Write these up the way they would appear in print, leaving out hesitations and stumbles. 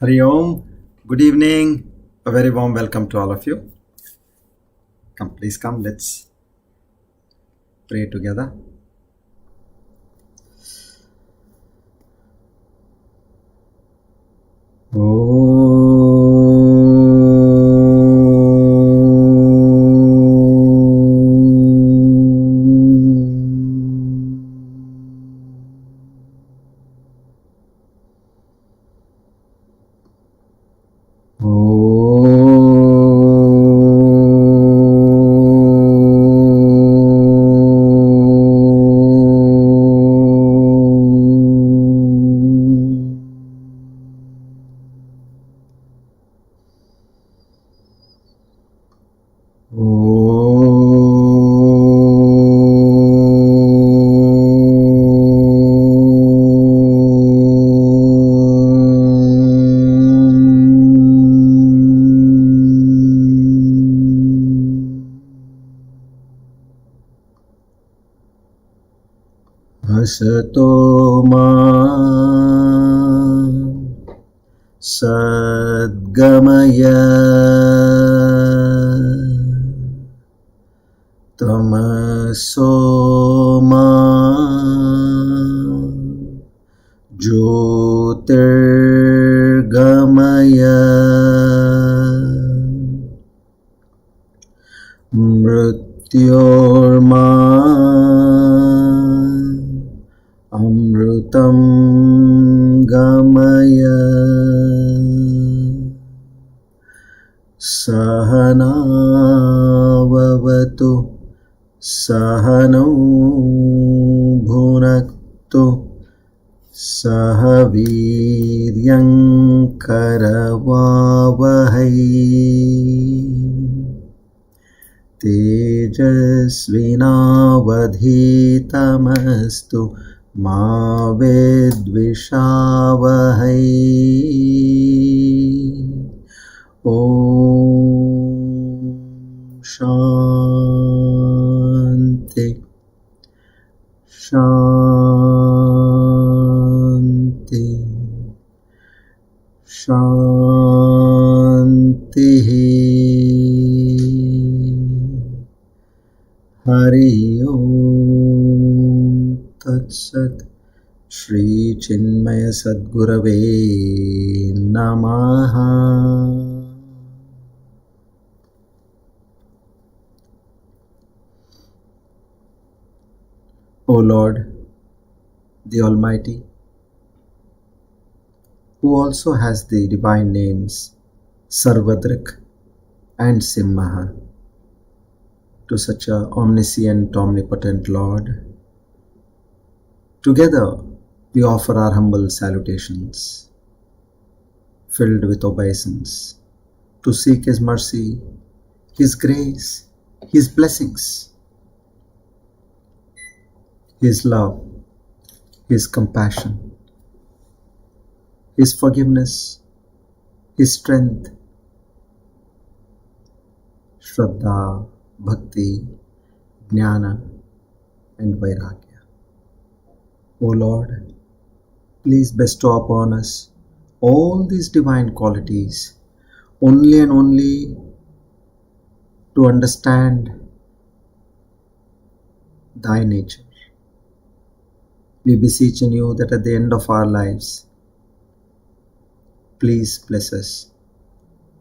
Hari Om. Good evening. A very warm welcome to all of you. Come, please come. Let's pray together. Asato ma sadgamaya tamaso ma jyotirgamaya mrityorma amrutam gamaya sahana vavatu sahano bhunaktu sahaviryam karavavahai tejasvinavadhitamastu ma vidvishavahai. Om Shanti Shanti Shanti. Hari Om Tat Sat. Shri Chinmaya Sadgurave Namaha. O Lord, the Almighty, who also has the divine names Sarvadrik and Simmaha, to such a omniscient, omnipotent Lord, together we offer our humble salutations, filled with obeisance, to seek His mercy, His grace, His blessings, His love, His compassion, His forgiveness, His strength, Shraddha, Bhakti, Jnana, and Vairagya. O Lord, please bestow upon us all these divine qualities only and only to understand Thy nature. We beseech in You that at the end of our lives, please bless us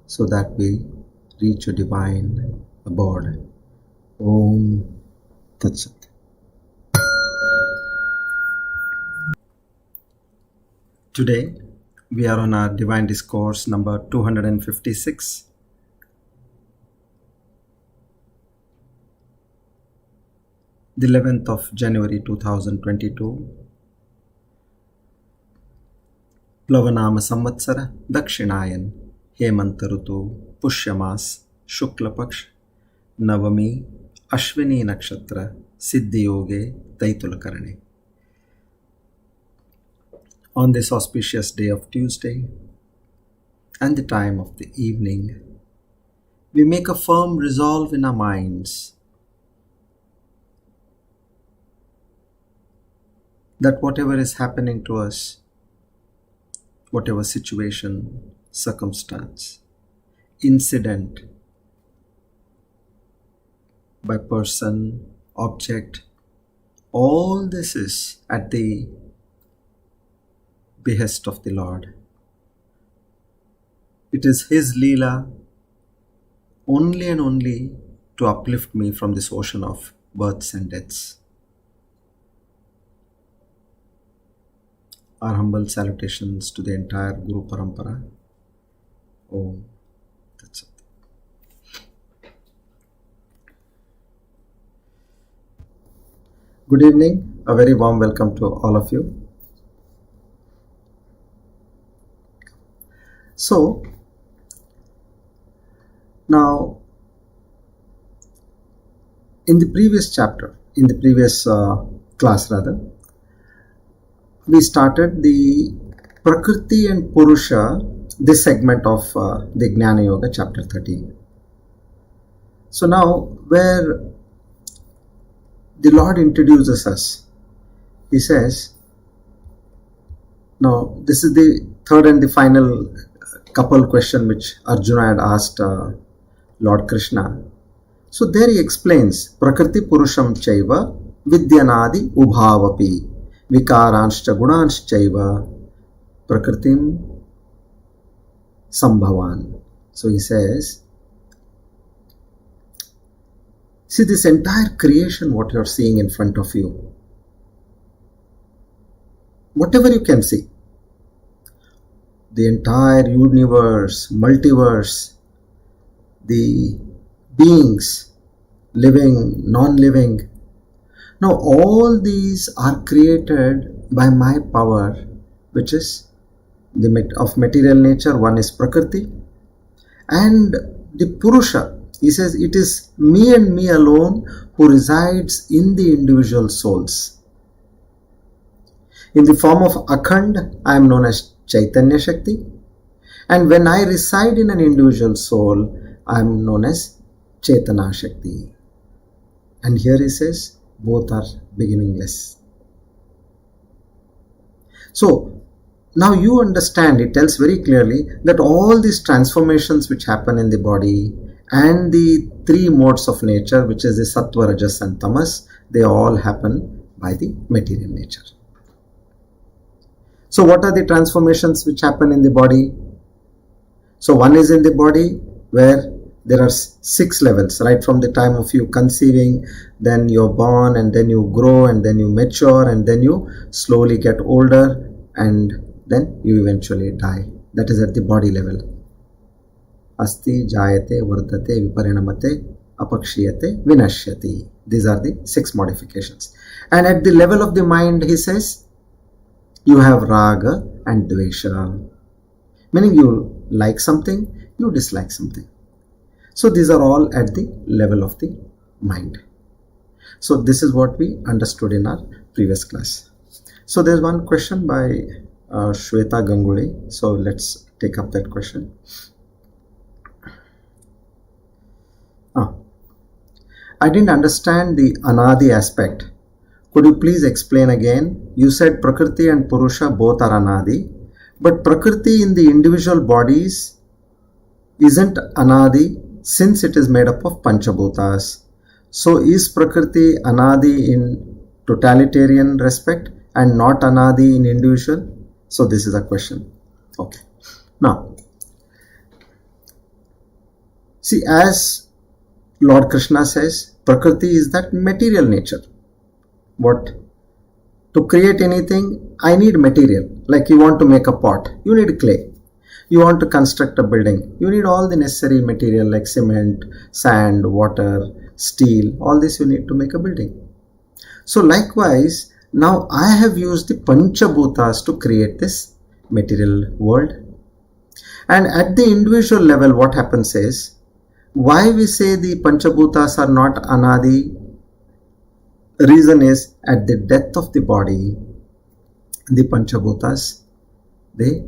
so that we reach Your divine abode. Om Tat Sat. Today, we are on our Divine Discourse number 256. The 11th of January 2022. Plavanama Samvatsara Dakshinayan Hemanta Rutu Pushyamas Shukla Paksh Navami Ashwini Nakshatra Siddhi Yoge Taitulakarane. On this auspicious day of Tuesday and the time of the evening, we make a firm resolve in our minds that whatever is happening to us, whatever situation, circumstance, incident, by person, object, all this is at the behest of the Lord. It is His Leela only and only to uplift me from this ocean of births and deaths. Our humble salutations to the entire Guru Parampara. Om Tat Sat. Good evening, a very warm welcome to all of you. So, now in the previous class rather, we started the Prakriti and Purusha, this segment of the Jnana Yoga, chapter 13. So now, where the Lord introduces us, He says, now this is the third and the final couple question which Arjuna had asked Lord Krishna. So there he explains, Prakriti Purusham Chaiva Vidyanadi Ubhavapi Vikaranscha Gunanscha Prakritim Sambhavan. So he says, see this entire creation, what you are seeing in front of you, whatever you can see, the entire universe, multiverse, the beings, living, non-living. Now all these are created by my power, which is of material nature. One is Prakriti, and the Purusha, he says, it is me and me alone who resides in the individual souls. In the form of Akhand, I am known as Chaitanya Shakti, and when I reside in an individual soul, I am known as Chetana Shakti. And here he says, both are beginningless. So, now you understand, it tells very clearly that all these transformations which happen in the body and the three modes of nature, which is the Sattva, Rajas and Tamas, they all happen by the material nature. So what are the transformations which happen in the body? So one is in the body where there are 6 levels, right from the time of you conceiving, then you're born, and then you grow, and then you mature, and then you slowly get older, and then you eventually die. That is at the body level. Asti, Jayate, Vardate, Viparinamate, Apakshiyate, Vinashyati. These are the 6 modifications. And at the level of the mind, he says, you have Raga and Dvesha. Meaning you like something, you dislike something. So these are all at the level of the mind. So this is what we understood in our previous class. So there's one question by Shweta Ganguly. So let's take up that question. I didn't understand the Anadi aspect. Could you please explain again? You said Prakriti and Purusha both are Anadi, but Prakriti in the individual bodies isn't Anadi since it is made up of Panchabhutas. So is Prakriti Anadi in totalitarian respect and not Anadi in individual? So this is a question. Okay. Now, see, as Lord Krishna says, Prakriti is that material nature. What? To create anything, I need material. Like you want to make a pot, you need clay. You want to construct a building, you need all the necessary material like cement, sand, water, steel, all this you need to make a building. So likewise, now I have used the Panchabhutas to create this material world. And at the individual level, what happens is, why we say the Panchabhutas are not Anadi? Reason is, at the death of the body, the Panchabhutas, they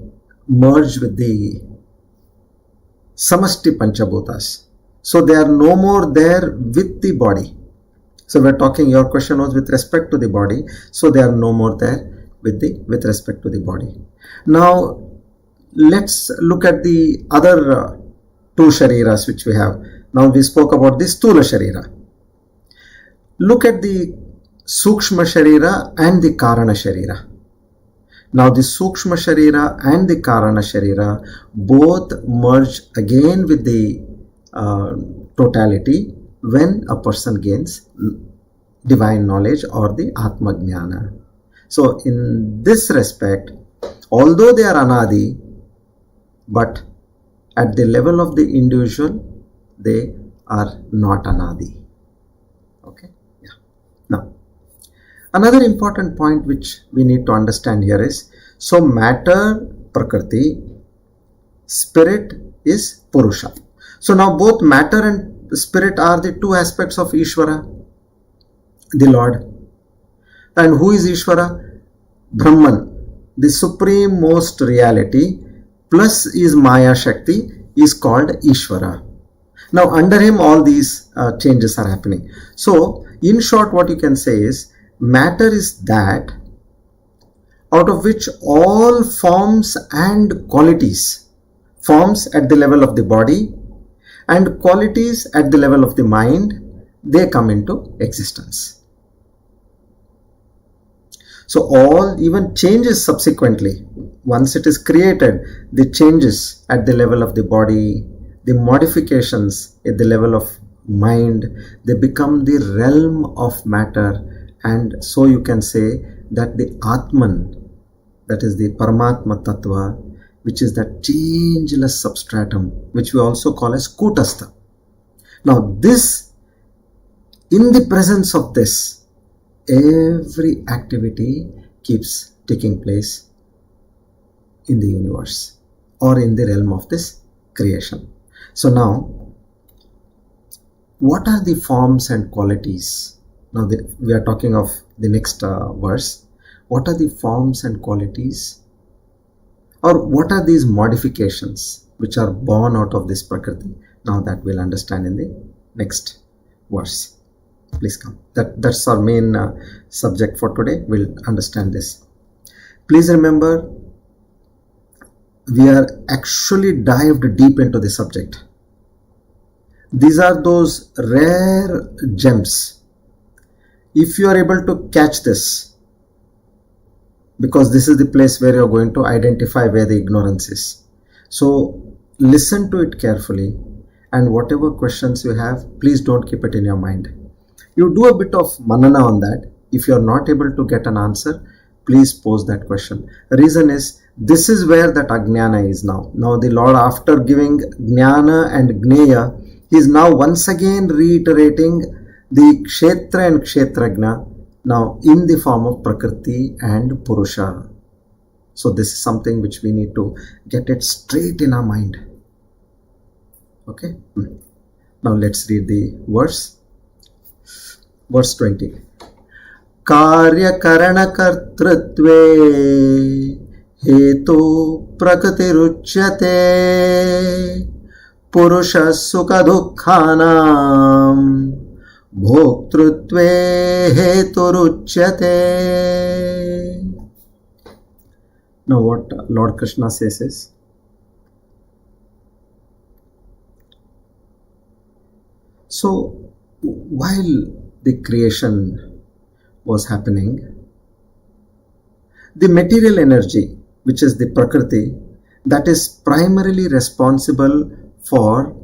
merge with the Samasti Panchabhutas. So they are no more there with the body. So we're talking, your question was with respect to the body. So they are no more there with respect to the body. Now, let's look at the other two shariras which we have. Now we spoke about the Sthula Sharira. Look at the Sukshma Sharira and the Karana Sharira. Now the Sukshma Sharira and the Karana Sharira both merge again with the totality when a person gains divine knowledge or the Atma Jnana. So in this respect, although they are Anadi, but at the level of the individual, they are not Anadi. Okay? Yeah. Now, another important point which we need to understand here is, so matter, Prakriti, spirit is Purusha. So now both matter and spirit are the two aspects of Ishvara, the Lord. And who is Ishvara? Brahman, the supreme most reality, plus is Maya Shakti, is called Ishvara. Now under him all these changes are happening. So in short, what you can say is, matter is that out of which all forms and qualities, forms at the level of the body and qualities at the level of the mind, they come into existence. So all even changes subsequently, once it is created, the changes at the level of the body, the modifications at the level of mind, they become the realm of matter. And so you can say that the Atman, that is the Paramatma Tattva, which is that changeless substratum, which we also call as Kutastha. Now this, in the presence of this, every activity keeps taking place in the universe or in the realm of this creation. So now, what are the forms and qualities? Now we are talking of the next verse. What are the forms and qualities, or what are these modifications which are born out of this Prakriti? Now that we'll understand in the next verse. Please come. That's our main subject for today. We'll understand this. Please remember, we are actually dived deep into the subject. These are those rare gems. If you are able to catch this, because this is the place where you are going to identify where the ignorance is. So listen to it carefully, and whatever questions you have, please don't keep it in your mind. You do a bit of manana on that. If you are not able to get an answer, please pose that question. The reason is, this is where that ajnana is now. Now the Lord, after giving jnana and jneya, he is now once again reiterating the kshetra and kshetrajna, now in the form of Prakriti and Purusha. So this is something which we need to get it straight in our mind. Okay. Now let's read the verse. Verse 20. Karya karana kartrutve hetu prakatiruchyate purusha sukha dukkhanam bhoktrutve heturuchyate. Now what Lord Krishna says is, so while the creation was happening, the material energy, which is the Prakriti, that is primarily responsible for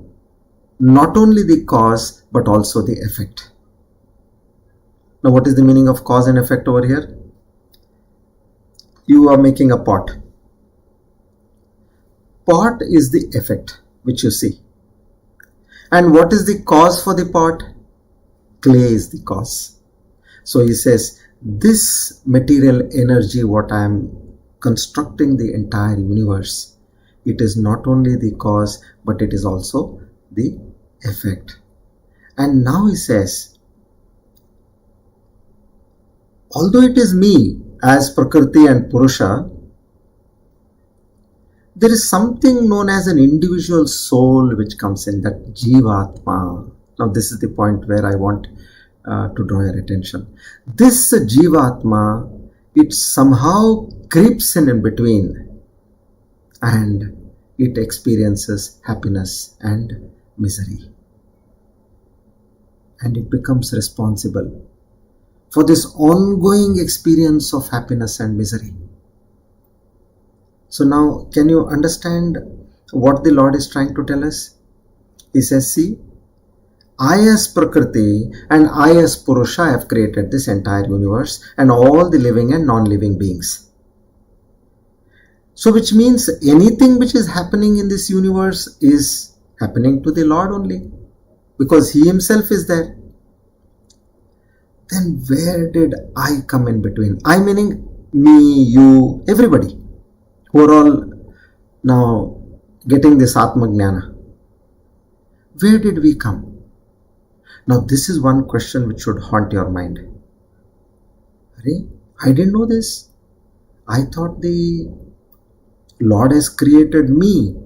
not only the cause but also the effect. Now what is the meaning of cause and effect over here? You are making a pot. Pot is the effect which you see. And what is the cause for the pot? Clay is the cause. So he says, this material energy, what I am constructing the entire universe, it is not only the cause, but it is also the effect. And now he says, although it is me as Prakriti and Purusha, there is something known as an individual soul which comes in, that Jivatma. Now this is the point where I want to draw your attention. This Jivatma, it somehow creeps in between. and it experiences happiness and misery. And it becomes responsible for this ongoing experience of happiness and misery. So now, can you understand what the Lord is trying to tell us? He says, see, I as Prakriti and I as Purusha have created this entire universe and all the living and non-living beings. So which means anything which is happening in this universe is happening to the Lord only, because He Himself is there. Then where did I come in between? I meaning me, you, everybody who are all now getting this Atma Jnana. Where did we come? Now this is one question which should haunt your mind. I didn't know this. I thought the Lord has created me,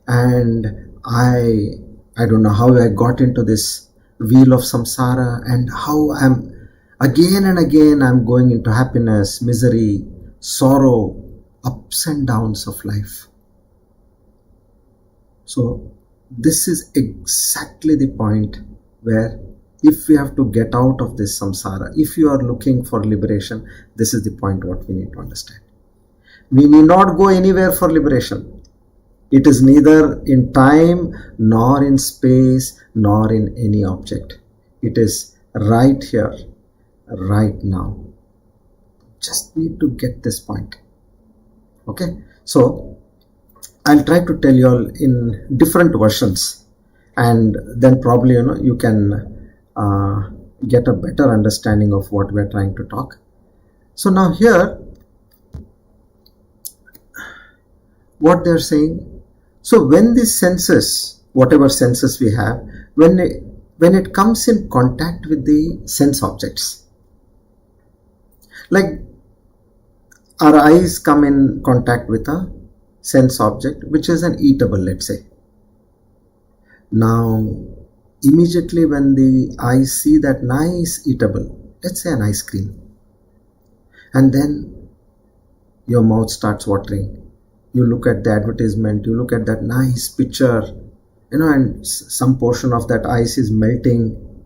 and I don't know how I got into this wheel of samsara, and how I'm again and again I'm going into happiness, misery, sorrow, ups and downs of life. So this is exactly the point where, if we have to get out of this samsara, if you are looking for liberation, this is the point what we need to understand. We need not go anywhere for liberation. It is neither in time, nor in space, nor in any object. It is right here, right now. Just need to get this point. Okay, so I'll try to tell you all in different versions, and then probably you can get a better understanding of what we're trying to talk. So now here, what they're saying, so when these senses, whatever senses we have, when it comes in contact with the sense objects, like our eyes come in contact with a sense object which is an eatable, let's say. Now immediately when the eyes see that nice eatable, let's say an ice cream, and then your mouth starts watering, you look at the advertisement, you look at that nice picture, and some portion of that ice is melting,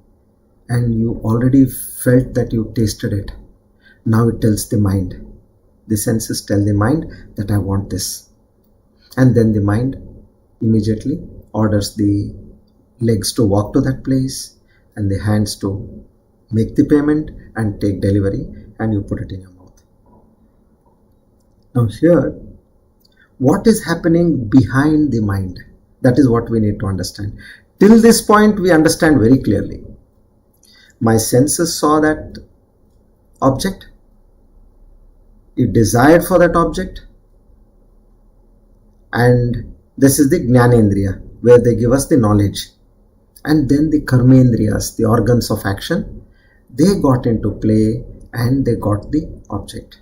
and you already felt that you tasted it. Now it tells the mind, the senses tell the mind that I want this, and then the mind immediately orders the legs to walk to that place and the hands to make the payment and take delivery, and you put it in your mouth. Now here, what is happening behind the mind? That is what we need to understand. Till this point we understand very clearly. My senses saw that object, it desired for that object, and this is the Jnanendriya, where they give us the knowledge. And then the Karmendriyas, the organs of action, they got into play and they got the object.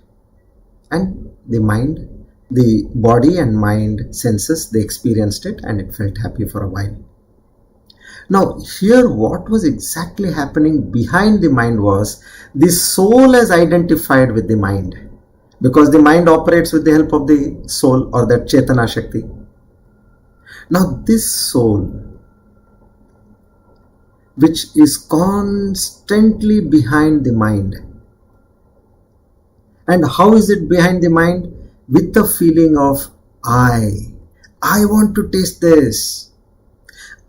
And the mind, the body and mind senses, they experienced it and it felt happy for a while. Now here what was exactly happening behind the mind was, the soul is identified with the mind, because the mind operates with the help of the soul or that Chetana Shakti. Now this soul, which is constantly behind the mind, and how is it behind the mind? With the feeling of I want to taste this,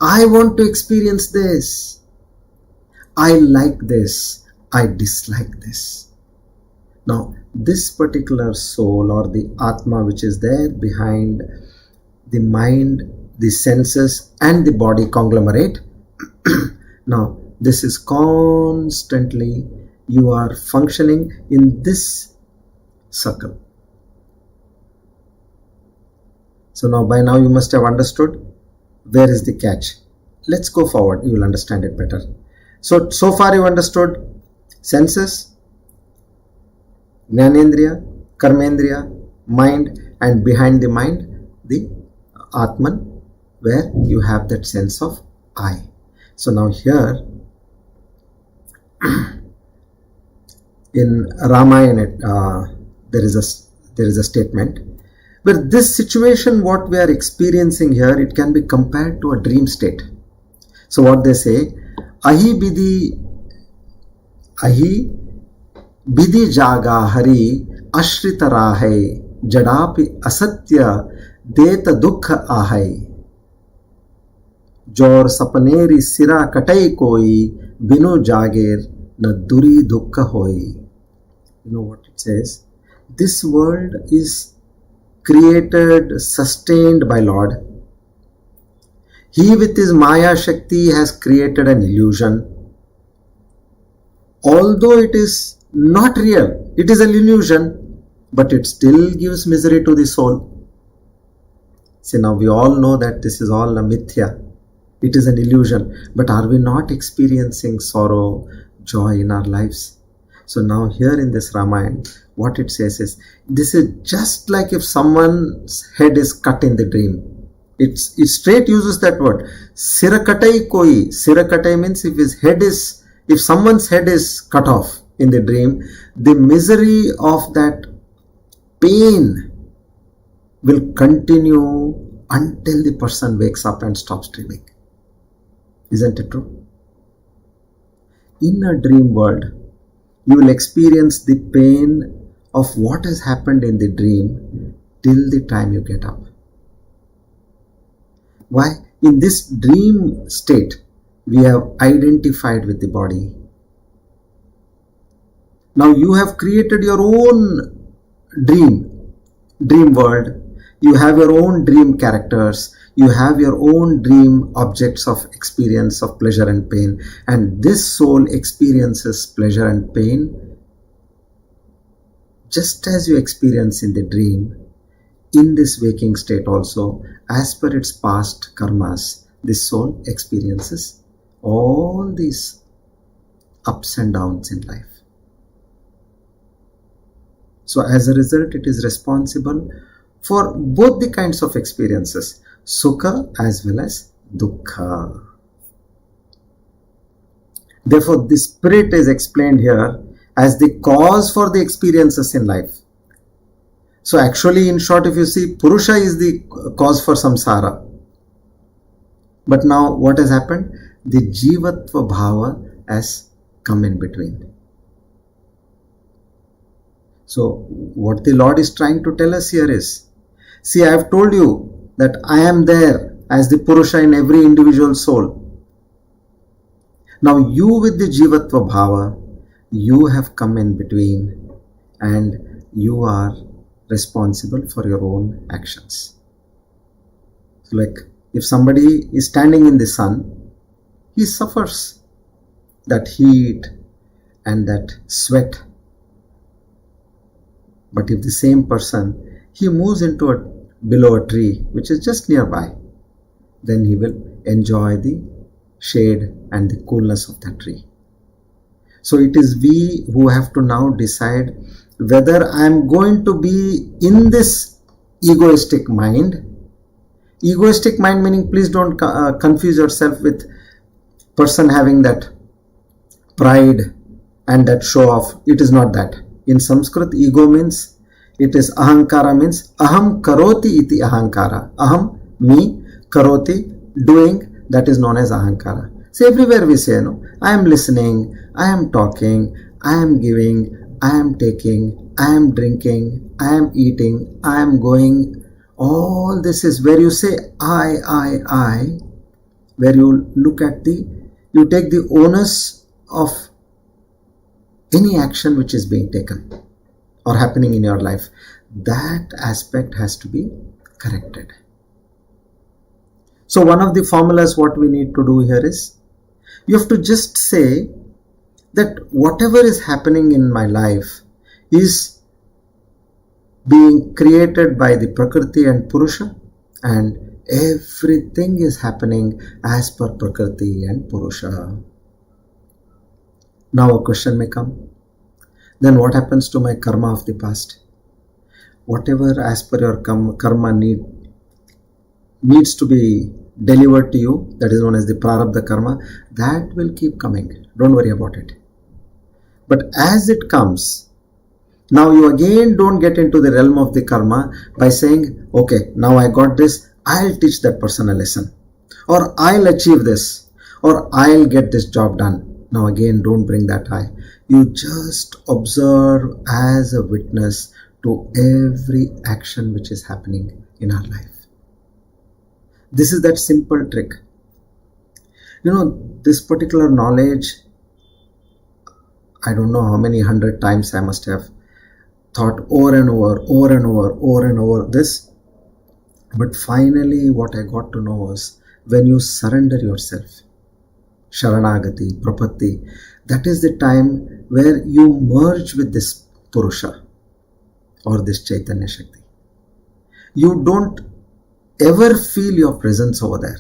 I want to experience this, I like this, I dislike this. Now this particular soul or the Atma which is there behind the mind, the senses and the body conglomerate, now this is constantly, you are functioning in this circle. So now by now you must have understood where is the catch. Let's go forward, you will understand it better. So far you understood senses, Jnanendriya, Karmendriya, mind, and behind the mind the Atman, where you have that sense of I. So now here in Ramayana there is a statement But this situation, what we are experiencing here, it can be compared to a dream state. So what they say, ahi bidi jaga hari ashrita rahe jadapi asatya deta dukha ahai jor sapneri sira katai koi binu jager na duri dukha hoi. You know what it says? This world is created, sustained by Lord. He with his Maya Shakti has created an illusion. Although it is not real, it is an illusion, but it still gives misery to the soul. See, now we all know that this is all a mithya. It is an illusion. But are we not experiencing sorrow, joy in our lives? So now here in this Ramayana, what it says is, this is just like if someone's head is cut in the dream. It straight uses that word. Sirakatai koi. Sirakatai means if someone's head is cut off in the dream, the misery of that pain will continue until the person wakes up and stops dreaming. Isn't it true? In a dream world, you will experience the pain of what has happened in the dream till the time you get up. Why? In this dream state, we have identified with the body. Now you have created your own dream world. You have your own dream characters. You have your own dream objects of experience of pleasure and pain. And this soul experiences pleasure and pain just as you experience in the dream. In this waking state also, as per its past karmas, this soul experiences all these ups and downs in life. So as a result, it is responsible for both the kinds of experiences, sukha as well as dukkha. Therefore, the spirit is explained here as the cause for the experiences in life. So actually, in short, if you see, Purusha is the cause for samsara. But now what has happened? The jivatva bhava has come in between. So what the Lord is trying to tell us here is, see, I have told you that I am there as the Purusha in every individual soul. Now you with the jivatva bhava, you have come in between and you are responsible for your own actions. So like if somebody is standing in the sun, he suffers that heat and that sweat. But if the same person, he moves below a tree which is just nearby, then he will enjoy the shade and the coolness of that tree. So it is we who have to now decide whether I am going to be in this egoistic mind. Egoistic mind meaning, please don't confuse yourself with person having that pride and that show off. It is not that. In Sanskrit, ego means, it is ahankara means aham karoti iti ahankara. Aham, me, karoti, doing, that is known as ahankara. See, everywhere we say, no, I am listening, I am talking, I am giving, I am taking, I am drinking, I am eating, I am going. All this is where you say I, where you look at you take the onus of any action which is being taken or happening in your life. That aspect has to be corrected. So one of the formulas what we need to do here is, you have to just say that whatever is happening in my life is being created by the Prakriti and Purusha, and everything is happening as per Prakriti and Purusha. Now a question may come, then what happens to my karma of the past? Whatever as per your karma needs to be delivered to you, that is known as the prarabdha karma, that will keep coming. Don't worry about it. But as it comes, Now you again don't get into the realm of the karma by saying, okay, now I got this, I'll teach that person a lesson, or I'll achieve this, or I'll get this job done. Now again, don't bring that high. You just observe as a witness to every action which is happening in our life. This is that simple trick. This particular knowledge, I don't know how many 100 times I must have thought over and over this. But finally what I got to know was, when you surrender yourself, Sharanagati, Prapatti, that is the time where you merge with this Purusha or this Chaitanya Shakti. You don't ever feel your presence over there.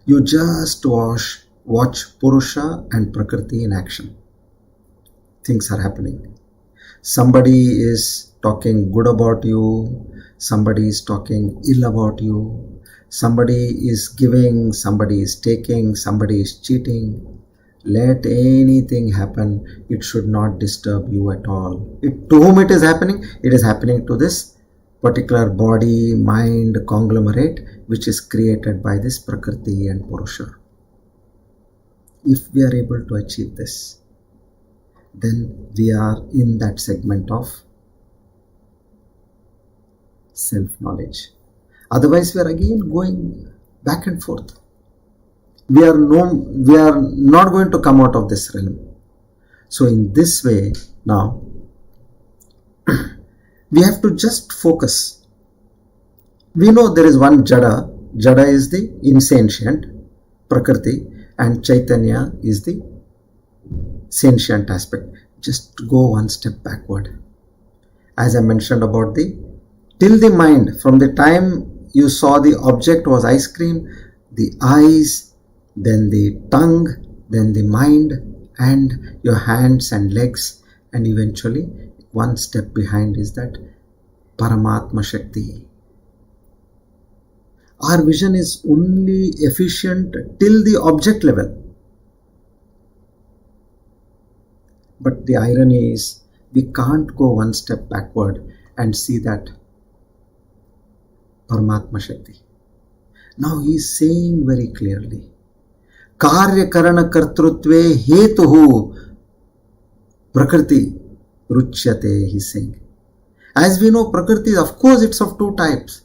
You just watch Purusha and Prakriti in action. Things are happening. Somebody is talking good about you, somebody is talking ill about you, somebody is giving, somebody is taking, somebody is cheating. Let anything happen, it should not disturb you at all. To whom it is happening? It is happening to this particular body, mind conglomerate which is created by this Prakriti and Purusha. If we are able to achieve this, then we are in that segment of self-knowledge. Otherwise, we are again going back and forth. We are not going to come out of this realm. So in this way, now, we have to just focus. We know there is one Jada. Jada is the insentient, Prakriti, and Chaitanya is the sentient aspect. Just go one step backward. As I mentioned about till the mind, from the time you saw the object was ice cream, the eyes, then the tongue, then the mind, and your hands and legs, and eventually one step behind is that Paramatma Shakti. Our vision is only efficient till the object level. But the irony is, we can't go one step backward and see that Paramatma Shakti. Now he is saying very clearly, Karya Karana Kartrutve Hetuhu Prakriti Ruchyate, he is saying. As we know, Prakriti, of course, it's of two types.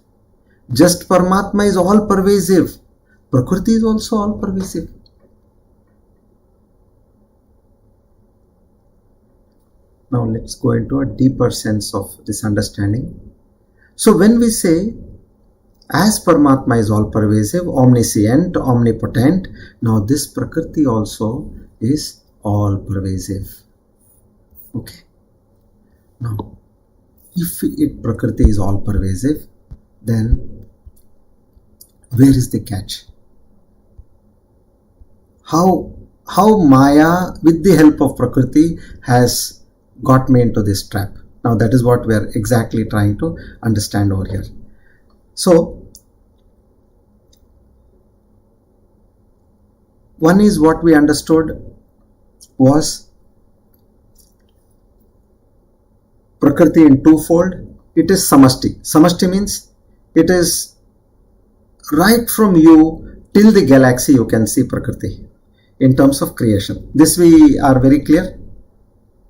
Just Paramatma is all pervasive. Prakriti is also all pervasive. Now let's go into a deeper sense of this understanding. So when we say, as Paramatma is all pervasive, omniscient, omnipotent, now this Prakriti also is all pervasive. Okay. Now, if Prakriti is all pervasive, then where is the catch? How Maya, with the help of Prakriti, has got me into this trap? Now that is what we are exactly trying to understand over here. So, one is what we understood was Prakriti in twofold. It is Samashti. Samashti means it is right from you till the galaxy you can see Prakriti in terms of creation. This we are very clear.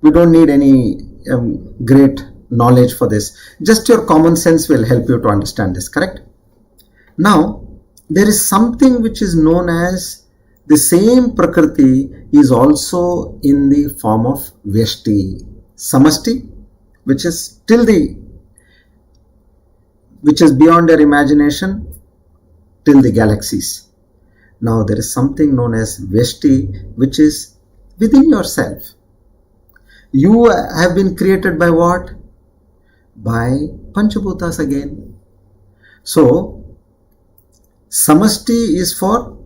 We don't need any great knowledge for this. Just your common sense will help you to understand this, correct? Now, there is something which is known as the same Prakriti is also in the form of Vyashti. Samashti, which is which is beyond your imagination till the galaxies. Now there is something known as Vyashti, which is within yourself. You have been created by what? By Panchabhutas again. So Samashti is for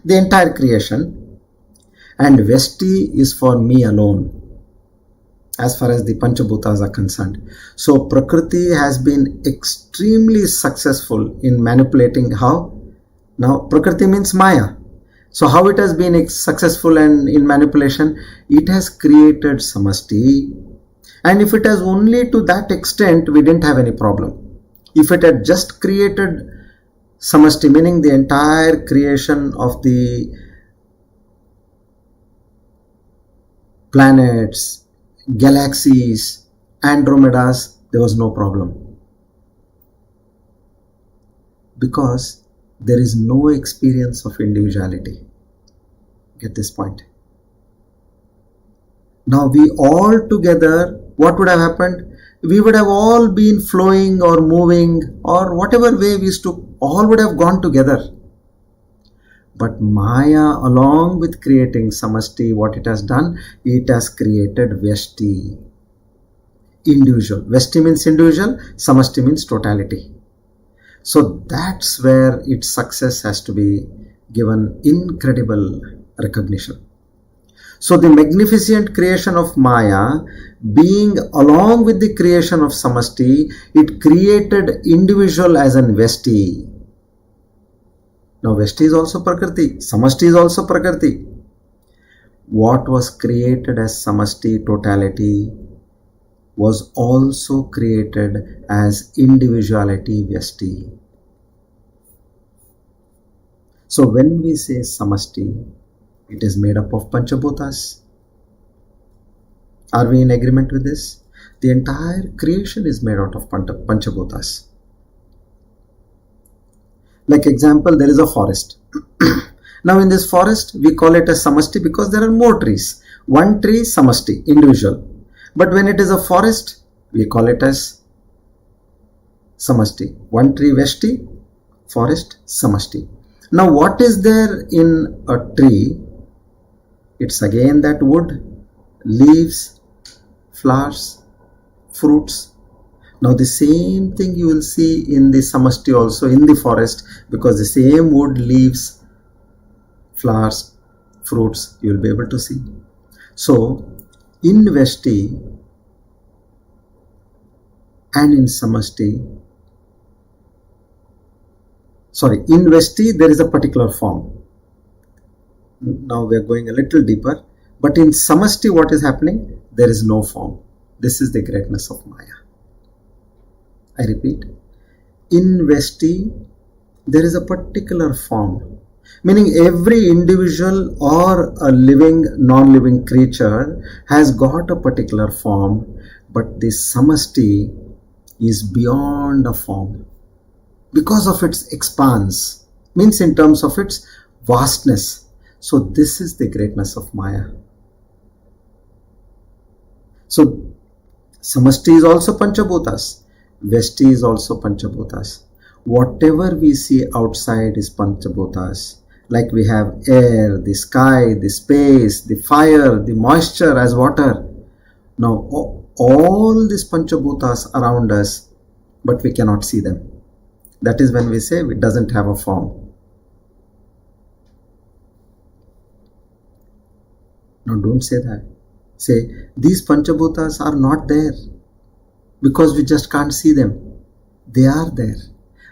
the entire creation and Vyashti is for me alone, as far as the Panchabhutas are concerned. So Prakriti has been extremely successful in manipulating how? Now Prakriti means Maya. So how it has been successful and in manipulation? It has created Samashti And if it has only to that extent, we didn't have any problem. If it had just created samashti, meaning the entire creation of the planets, galaxies, Andromedas, there was no problem. Because there is no experience of individuality. Get this point? Now we all together, what would have happened? We would have all been flowing or moving or whatever way we used to, all would have gone together. But Maya, along with creating samashti, what it has done, it has created vyashti, individual. Vyashti means individual, samashti means totality. So that's where its success has to be given incredible recognition. So the magnificent creation of Maya, being along with the creation of samashti, it created individual as an vyashti. Now vyashti is also Prakriti, samashti is also Prakriti. What was created as samashti, totality, was also created as individuality, vyashti. So when we say samashti, it is made up of Panchabhutas. Are we in agreement with this? The entire creation is made out of Panchabhutas. Like example, there is a forest. Now in this forest, we call it a samashti because there are more trees. One tree, samashti, individual. But when it is a forest, we call it as samashti. One tree, vyashti, forest, samashti. Now what is there in a tree? It's again that wood, leaves, flowers, fruits. Now the same thing you will see in the samashti also, in the forest, because the same wood, leaves, flowers, fruits you will be able to see. So in vyashti and in samashti, in vyashti there is a particular form. Now we are going a little deeper, but in samashti what is happening? There is no form. This is the greatness of Maya. I repeat, in vyashti there is a particular form, meaning every individual or a living, non-living creature has got a particular form, but the samashti is beyond a form because of its expanse, means in terms of its vastness. So this is the greatness of Maya. So samashti is also Panchabhutas, vyashti is also Panchabhutas. Whatever we see outside is Panchabhutas. Like we have air, the sky, the space, the fire, the moisture as water. Now all these Panchabhutas around us, but we cannot see them. That is when we say it doesn't have a form. Now don't say that. Say, these Panchabhutas are not there because we just can't see them. They are there.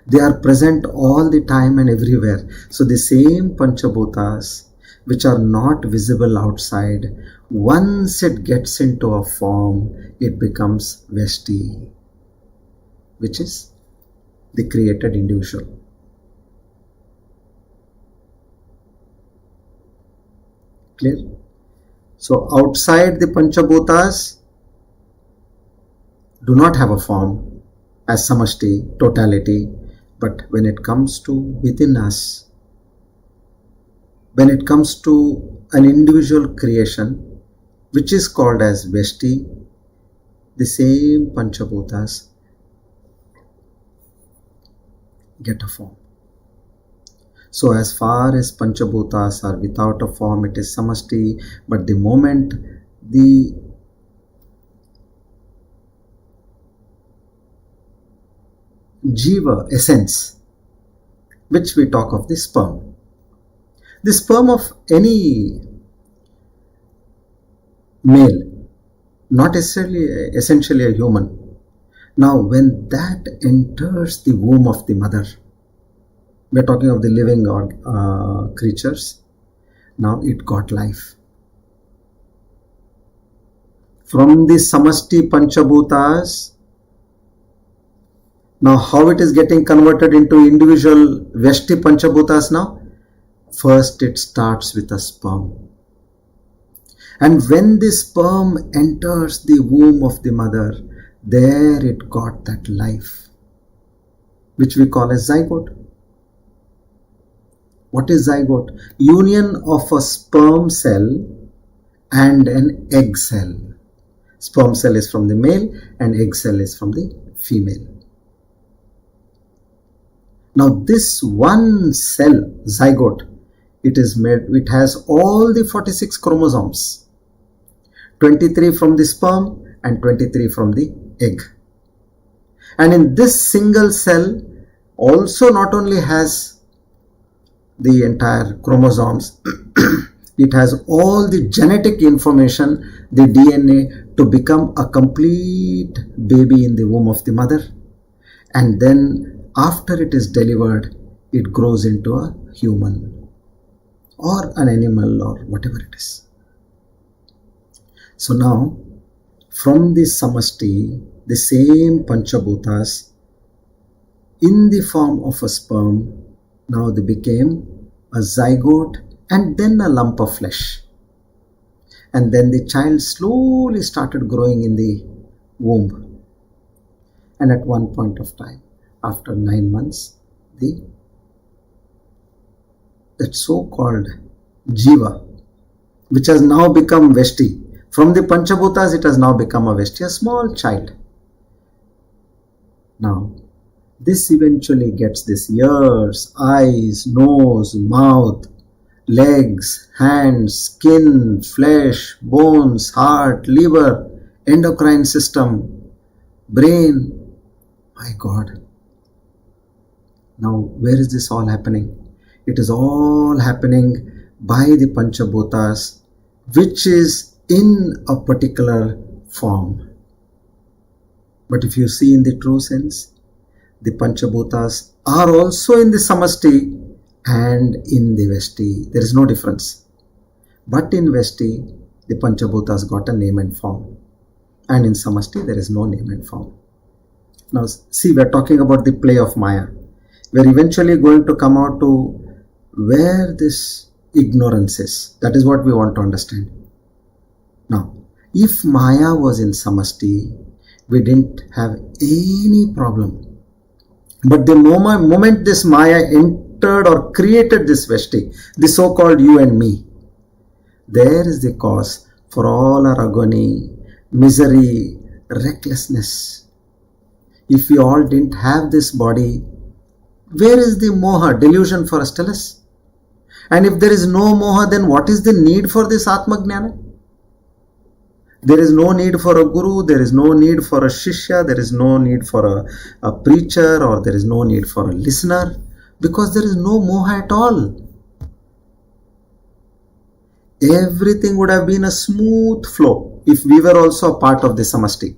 They are present all the time and everywhere. So the same Panchabhutas which are not visible outside, once it gets into a form, it becomes vyashti, which is the created individual. Clear? So outside the Panchabhutas do not have a form as samashti, totality, but when it comes to within us, when it comes to an individual creation, which is called as vyashti, the same Panchabhutas get a form. So as far as Panchabhutas are without a form, it is samashti, but the moment the jiva, essence, which we talk of the sperm of any male, not essentially a human. Now when that enters the womb of the mother, we are talking of the living creatures, now it got life. from the Samasti Panchabhutas. Now how it is getting converted into individual Vyashti Panchabhutas now? First it starts with a sperm. And when the sperm enters the womb of the mother, there it got that life, which we call as zygote. What is zygote? Union of a sperm cell and an egg cell. Sperm cell is from the male and egg cell is from the female. Now this one cell, zygote, it has all the 46 chromosomes. 23 from the sperm and 23 from the egg. And in this single cell also not only has the entire chromosomes, it has all the genetic information, the DNA, to become a complete baby in the womb of the mother. And then after it is delivered, it grows into a human or an animal or whatever it is. So now, from this Samasti, the same Panchabhutas, in the form of a sperm, now they became a zygote and then a lump of flesh. And then the child slowly started growing in the womb. And at one point of time, after 9 months, that so-called Jiva, which has now become Veshti, from the Panchabhutas it has now become a Veshti, a small child. Now, this eventually gets this ears, eyes, nose, mouth, legs, hands, skin, flesh, bones, heart, liver, endocrine system, brain. My God. Now, where is this all happening? It is all happening by the Panchabhutas, which is in a particular form. But if you see in the true sense, the Panchabhutas are also in the Samasti and in the Veshti. There is no difference. But in Veshti, the Panchabhutas got a name and form. And in Samasti, there is no name and form. Now, see, we are talking about the play of Maya. We are eventually going to come out to where this ignorance is. That is what we want to understand. Now, if Maya was in Samasti, we didn't have any problem. But the moment this Maya entered or created this Veshti, the so-called you and me, there is the cause for all our agony, misery, recklessness. If we all didn't have this body, where is the moha, delusion for us? Tell us. And if there is no moha, then what is the need for this Atma Jnana? There is no need for a guru, there is no need for a shishya, there is no need for a preacher, or there is no need for a listener, because there is no moha at all. Everything would have been a smooth flow if we were also a part of the Samasti.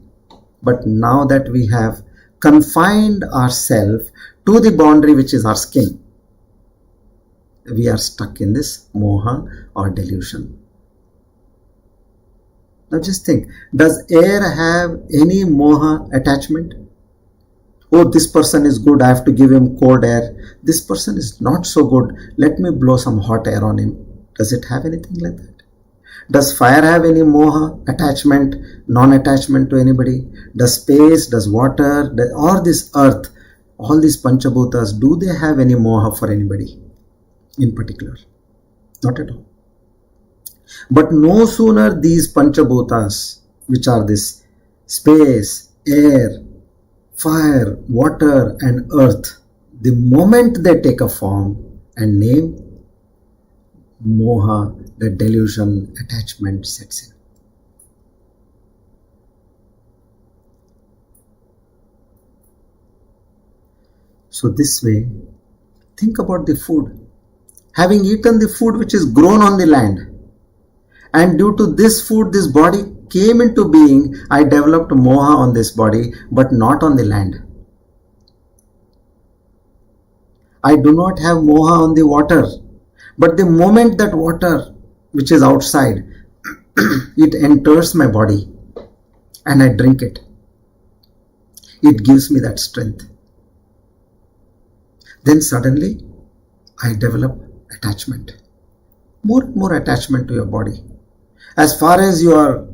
But now that we have confined ourselves to the boundary which is our skin, we are stuck in this moha or delusion. Now just think, does air have any moha attachment? Oh, this person is good, I have to give him cold air. This person is not so good, let me blow some hot air on him. Does it have anything like that? Does fire have any moha, attachment, non-attachment to anybody? Does space, does water, or this earth, all these Panchabhutas, do they have any moha for anybody in particular? Not at all. But no sooner these Panchabhutas, which are this space, air, fire, water and earth, the moment they take a form and name, moha, the delusion, attachment sets in. So this way, think about the food. Having eaten the food which is grown on the land, and due to this food, this body came into being, I developed moha on this body, but not on the land. I do not have moha on the water, but the moment that water which is outside, it enters my body, and I drink it. It gives me that strength. Then suddenly I develop attachment. More and more attachment to your body. As far as you are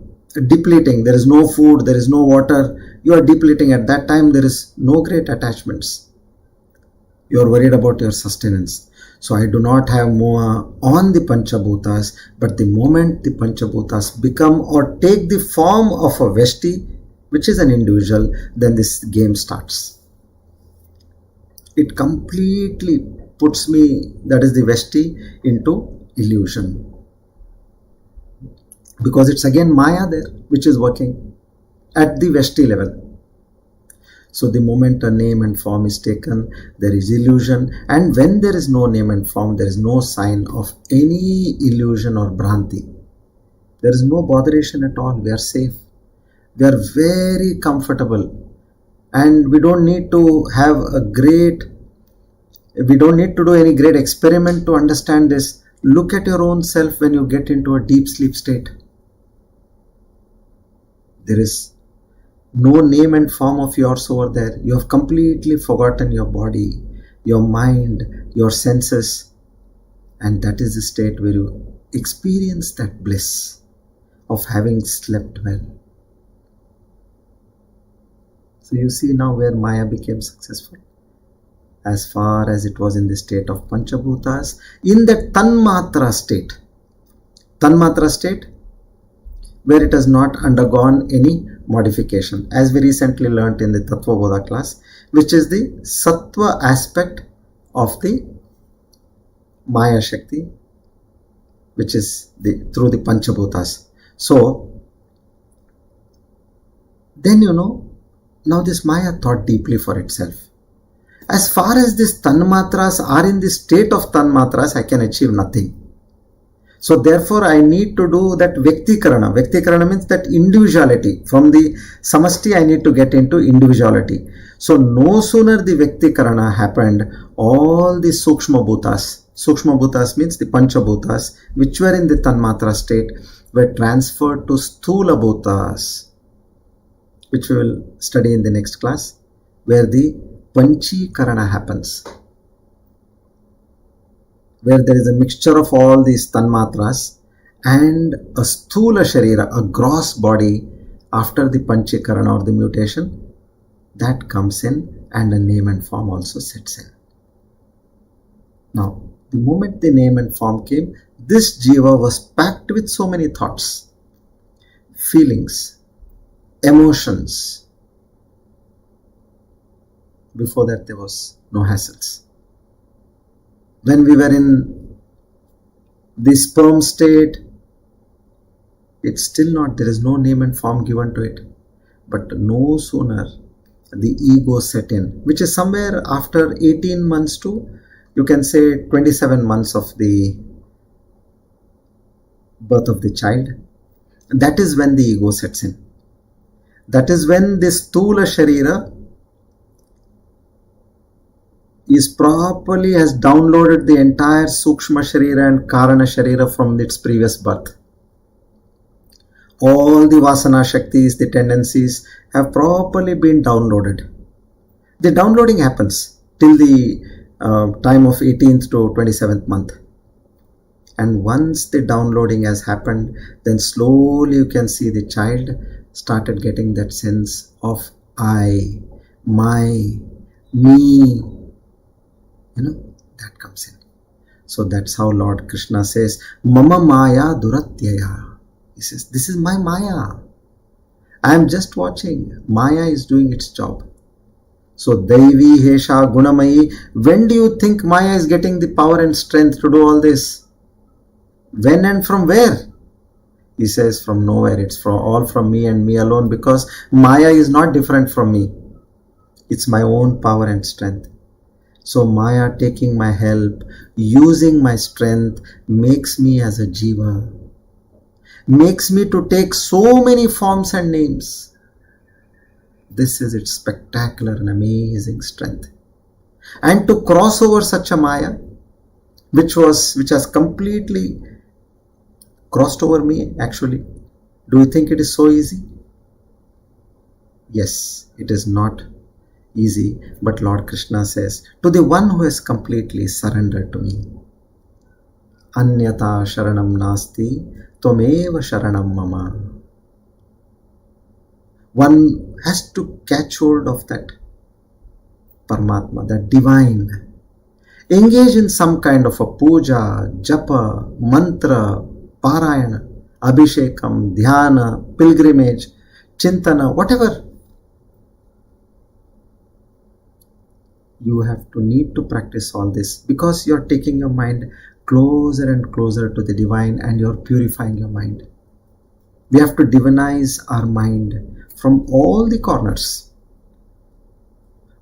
depleting, there is no food, there is no water, you are depleting. At that time there is no great attachments. You are worried about your sustenance. So I do not have moha on the Panchabhutas, but the moment the Panchabhutas become or take the form of a Veshti, which is an individual, then this game starts. It completely puts me, that is the Veshti, into illusion. Because it's again Maya there, which is working at the Veshti level. So the moment a name and form is taken, there is illusion. And when there is no name and form, there is no sign of any illusion or Bhranti. There is no botheration at all. We are safe. We are very comfortable. And we don't need to have we don't need to do any great experiment to understand this. Look at your own self when you get into a deep sleep state. There is no name and form of yours over there. You have completely forgotten your body, your mind, your senses. And that is the state where you experience that bliss of having slept well. So you see now where Maya became successful. As far as it was in the state of Panchabhutas, in the Tanmatra state, where it has not undergone any modification, as we recently learnt in the Tattva Bodha class, which is the Sattva aspect of the Maya Shakti, which is through the Panchabhutas. So, then now this Maya thought deeply for itself. As far as these Tanmatras are in the state of Tanmatras, I can achieve nothing. So therefore I need to do that Vyaktikarana. Vyaktikarana means that individuality. From the Samasti I need to get into individuality. So no sooner the Vyaktikarana happened, all the Sukshma Bhutas means the Panchabhutas, which were in the Tanmatra state, were transferred to Sthula Bhutas, which we will study in the next class, where the Panchikarana happens, where there is a mixture of all these Tanmatras and a Sthula Sharira, a gross body after the Panchikarana or the mutation, that comes in and a name and form also sets in. Now, the moment the name and form came, this Jiva was packed with so many thoughts, feelings, emotions. Before that there was no hassles. When we were in the sperm state, it's still not, there is no name and form given to it. But no sooner the ego set in, which is somewhere after 18 months to, you can say 27 months of the birth of the child, that is when the ego sets in. That is when this Sthula Sharira has downloaded the entire Sukshma Sharira and Karana Sharira from its previous birth. All the Vasana Shaktis, the tendencies have properly been downloaded. The downloading happens till the time of 18th to 27th month. And once the downloading has happened, then slowly you can see the child started getting that sense of I, my, me. That comes in. So that's how Lord Krishna says, Mama Maya Duratyaya. He says, this is my Maya. I am just watching. Maya is doing its job. So Daivi Hesha Gunamayi. When do you think Maya is getting the power and strength to do all this? When and from where? He says, from nowhere. It's all from me and me alone, because Maya is not different from me. It's my own power and strength. So Maya taking my help, using my strength, makes me as a Jiva, makes me to take so many forms and names. This is its spectacular and amazing strength. And to cross over such a Maya, which has completely crossed over me actually, do you think it is so easy? Yes, it is not easy, but Lord Krishna says, to the one who has completely surrendered to me, Anyata Sharanam Nasti, Tvameva Sharanam Mama. One has to catch hold of that Paramatma, that divine. Engage in some kind of a puja, japa, mantra, parayana, abhishekam, dhyana, pilgrimage, chintana, whatever. You have to need to practice all this because you're taking your mind closer and closer to the divine and you're purifying your mind. We have to divinize our mind from all the corners.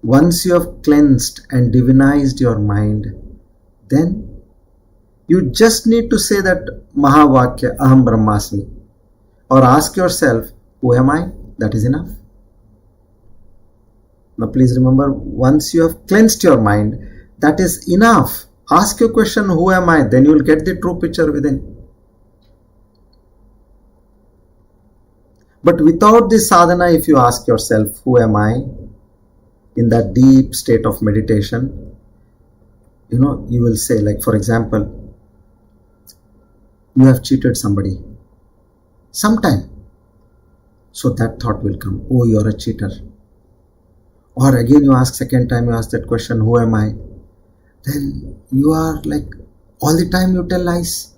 Once you have cleansed and divinized your mind, then you just need to say that Mahavakya Aham Brahmasmi or ask yourself, who am I? That is enough. Now please remember, once you have cleansed your mind, that is enough. Ask your question, who am I? Then you will get the true picture within. But without this sadhana, if you ask yourself, who am I? In that deep state of meditation, you will say, like for example, you have cheated somebody sometime. So that thought will come, oh, you're a cheater. Or again you ask, second time you ask that question, who am I? Then you are like, all the time you tell lies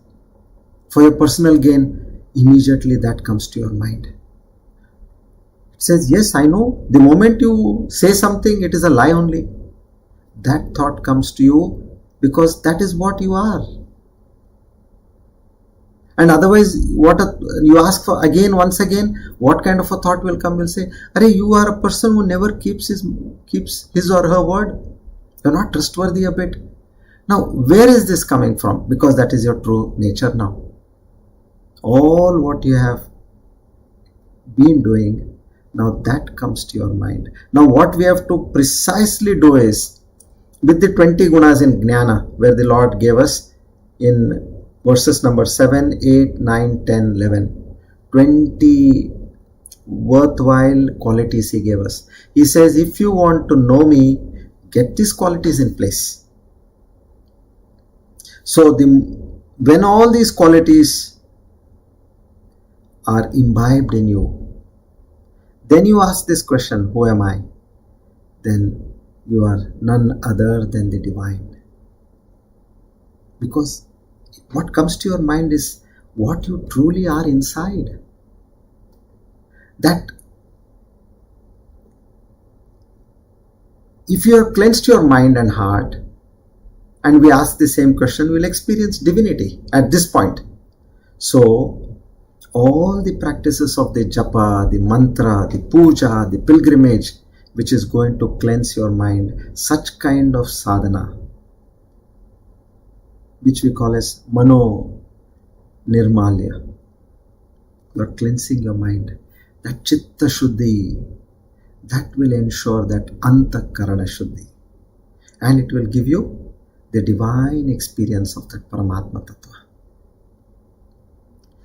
for your personal gain. Immediately that comes to your mind. It says, yes, I know. The moment you say something, it is a lie only. That thought comes to you because that is what you are. And otherwise, you ask for again, once again, what kind of a thought will come? Will say, "Arey, you are a person who never keeps his or her word. You're not trustworthy a bit." Now, where is this coming from? Because that is your true nature now. All what you have been doing, now that comes to your mind. Now, what we have to precisely do is, with the 20 gunas in Jnana, where the Lord gave us in verses number 7, 8, 9, 10, 11, 20 worthwhile qualities He gave us. He says, if you want to know me, get these qualities in place. So when all these qualities are imbibed in you, then you ask this question, who am I? Then you are none other than the divine. Because what comes to your mind is what you truly are inside. That if you have cleansed your mind and heart, and we ask the same question, we'll experience divinity at this point. So, all the practices of the japa, the mantra, the puja, the pilgrimage, which is going to cleanse your mind, such kind of sadhana, which we call as mano nirmalya. You are cleansing your mind. That chitta shuddhi, that will ensure that antakarana shuddhi. And it will give you the divine experience of that Paramatma Tattva.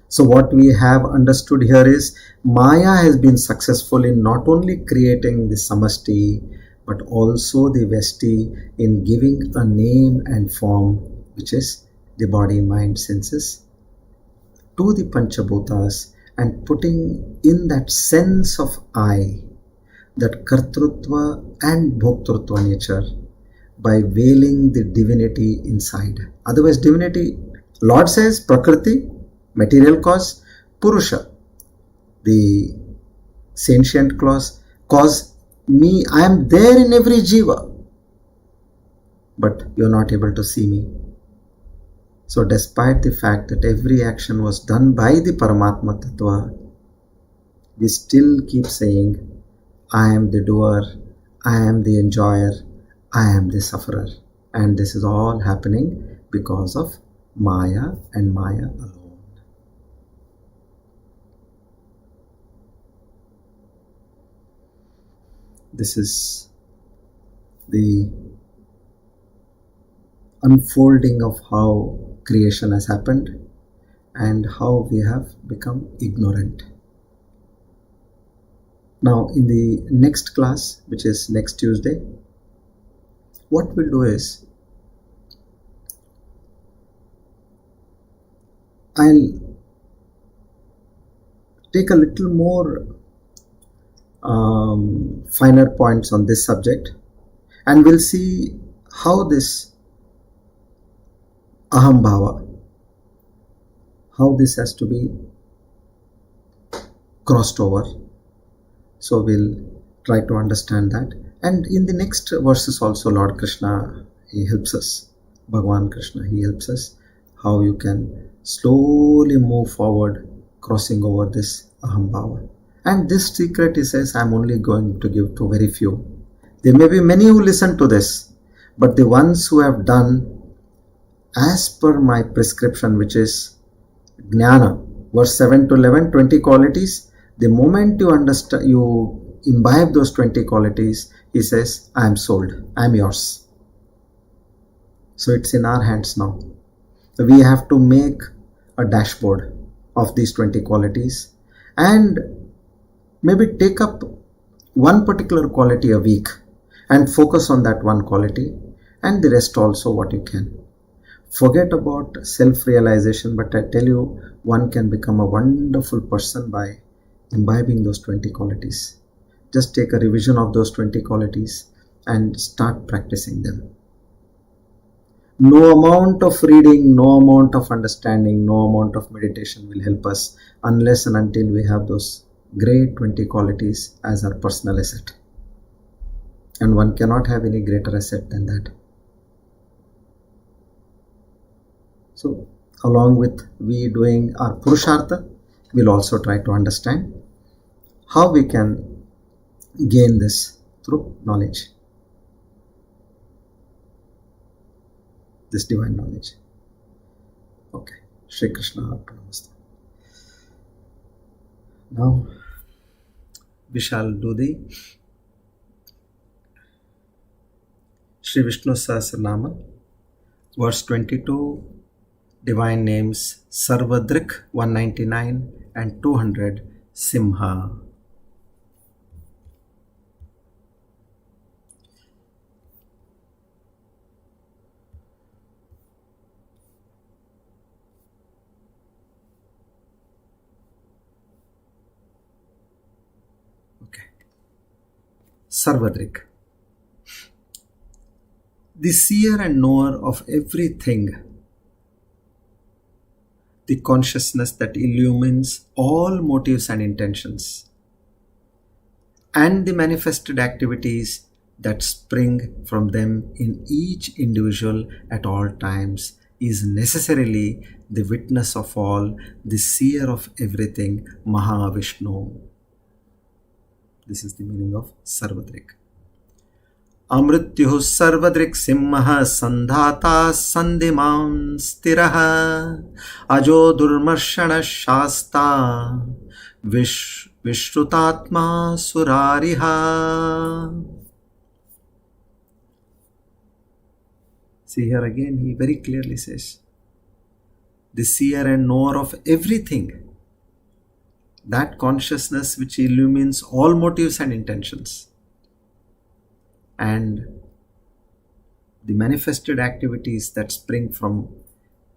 So what we have understood here is, Maya has been successful in not only creating the samasti, but also the vesti in giving a name and form, which is the body, mind, senses, to the Panchabhutas, and putting in that sense of I, that Kartrutva and Bhoktrutva nature, by veiling the divinity inside. Otherwise, divinity, Lord says, Prakriti, material cause, Purusha, the sentient cause, me, I am there in every jiva, but you are not able to see me. So despite the fact that every action was done by the Paramatma Tattva, we still keep saying, I am the doer, I am the enjoyer, I am the sufferer. And this is all happening because of Maya and Maya alone. This is the unfolding of how creation has happened and how we have become ignorant. Now in the next class, which is next Tuesday, what we'll do is I'll take a little more finer points on this subject, and we'll see how this aham bhava, how this has to be crossed over. So we'll try to understand that. And in the next verses also, Lord Krishna, he helps us. Bhagavan Krishna, he helps us how you can slowly move forward, crossing over this aham bhava. And this secret, he says, I'm only going to give to very few. There may be many who listen to this, but the ones who have done as per my prescription, which is Jnana, verse 7 to 11, 20 qualities. The moment you understand, you imbibe those 20 qualities, he says, I am sold, I am yours. So it's in our hands now. We have to make a dashboard of these 20 qualities and maybe take up one particular quality a week and focus on that one quality, and the rest also what you can. Forget about self-realization, but I tell you, one can become a wonderful person by imbibing those 20 qualities. Just take a revision of those 20 qualities and start practicing them. No amount of reading, no amount of understanding, no amount of meditation will help us unless and until we have those great 20 qualities as our personal asset. And one cannot have any greater asset than that. So, along with we doing our Purushartha, we'll also try to understand how we can gain this through knowledge, this divine knowledge. Okay, Shri Krishna Arpanamastu. Now, we shall do the Shri Vishnu Sahasranama, verse 22, divine names Sarvadrik 199 and 200 Simha. Okay. Sarvadrik, the seer and knower of everything, the consciousness that illumines all motives and intentions, and the manifested activities that spring from them in each individual at all times, is necessarily the witness of all, the seer of everything, Mahavishnu. This is the meaning of Sarvadrik. Amrityuh sarvadrik simha sandhata sandimam stiraha ajo durmarshana shasta vishrutatma surariha. See here again, he very clearly says, the seer and knower of everything, that consciousness which illumines all motives and intentions, and the manifested activities that spring from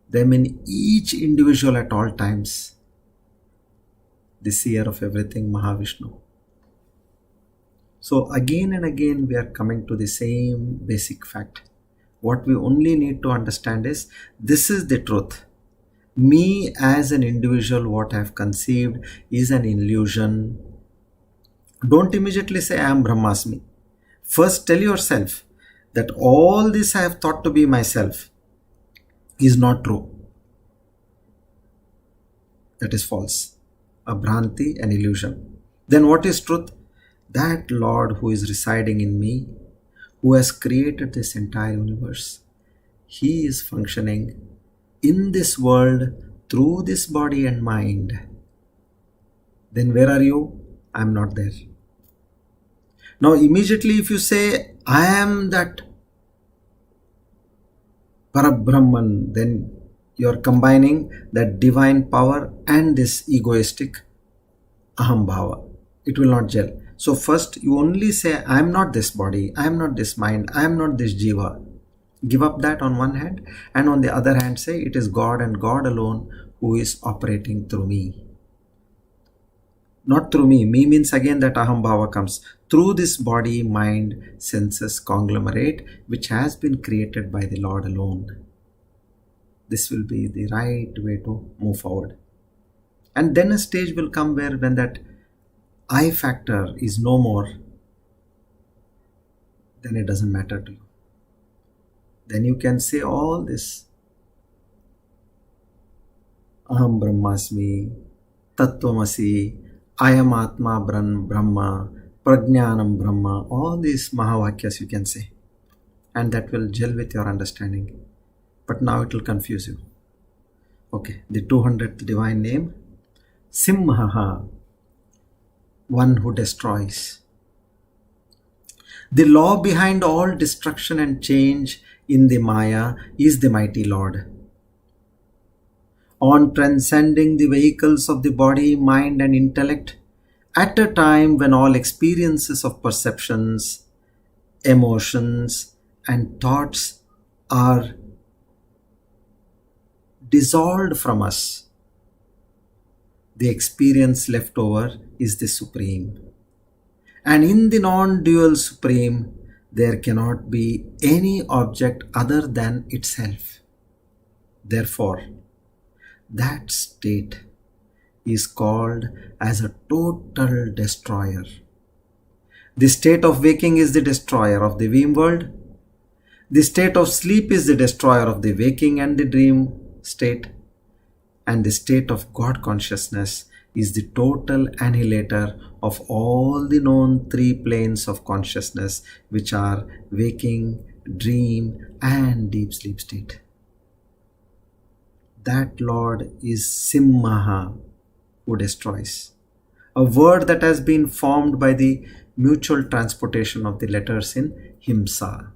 them in each individual at all times, the seer of everything, Mahavishnu. So again and again we are coming to the same basic fact. What we only need to understand is, this is the truth. Me as an individual, what I have conceived is an illusion. Don't immediately say I am Brahmasmi. First tell yourself that all this I have thought to be myself is not true. That is false. A Bhranti, an illusion. Then what is truth? That Lord who is residing in me, who has created this entire universe, He is functioning in this world through this body and mind. Then where are you? I am not there. Now immediately if you say, I am that Parabrahman, then you are combining that divine power and this egoistic Aham Bhava. It will not gel. So first you only say, I am not this body, I am not this mind, I am not this jiva. Give up that on one hand, and on the other hand say, it is God and God alone who is operating through me. Not through me. Me means again that aham bhava comes. Through this body, mind, senses conglomerate which has been created by the Lord alone. This will be the right way to move forward. And then a stage will come where when that I factor is no more, then it doesn't matter to you. Then you can say all this. Aham Brahmasmi, Tattvamasi, I am Atma Brahma, Prajnanam Brahma, all these Mahavakyas you can say. And that will gel with your understanding. But now it will confuse you. Okay, the 200th divine name, Simhaha, one who destroys. The law behind all destruction and change in the Maya is the mighty Lord. On transcending the vehicles of the body, mind and intellect, at a time when all experiences of perceptions, emotions and thoughts are dissolved from us, the experience left over is the Supreme. And in the non-dual Supreme, there cannot be any object other than itself. Therefore, that state is called as a total destroyer. The state of waking is the destroyer of the dream world. The state of sleep is the destroyer of the waking and the dream state. And the state of God consciousness is the total annihilator of all the known three planes of consciousness, which are waking, dream and deep sleep state. That Lord is Simhaha, who destroys. A word that has been formed by the mutual transportation of the letters in Himsa.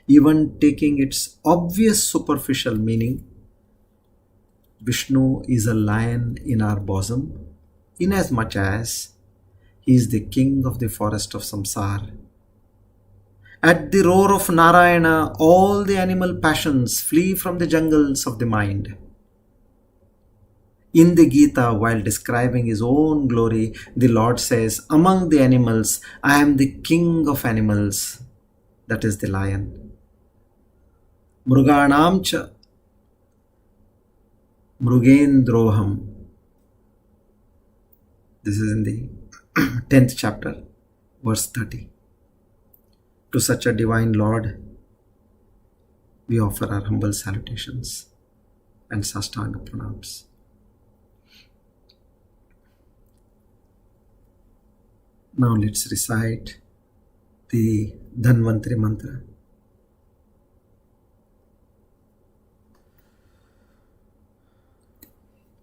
Even taking its obvious superficial meaning, Vishnu is a lion in our bosom, inasmuch as he is the king of the forest of samsara. At the roar of Narayana, all the animal passions flee from the jungles of the mind. In the Gita, while describing his own glory, the Lord says, among the animals, I am the king of animals. That is the lion. Mruganam cha Mrugendroham. This is in the 10th chapter, verse 30. To such a divine Lord, we offer our humble salutations and Sastanga pranams. Now let's recite the Dhanvantari mantra.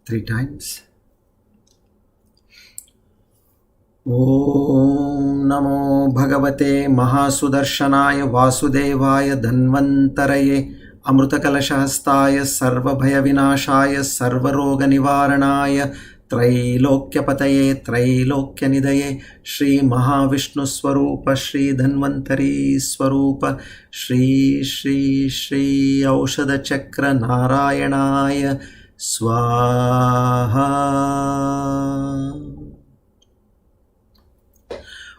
Three times. Om Namo Bhagavate Mahasudarshanaaya Vasudevaya Dhanvantaraye Amrutakalashahastaya Sarvabhaya Vinashaya Sarvaroga Nivaranaya Trailokyapataye Trailokyanidhaye Shri Mahavishnu Swarupa Shri Dhanvantari Swarupa Shri Shri Shri Aushadha Chakra Narayanaya Swaha.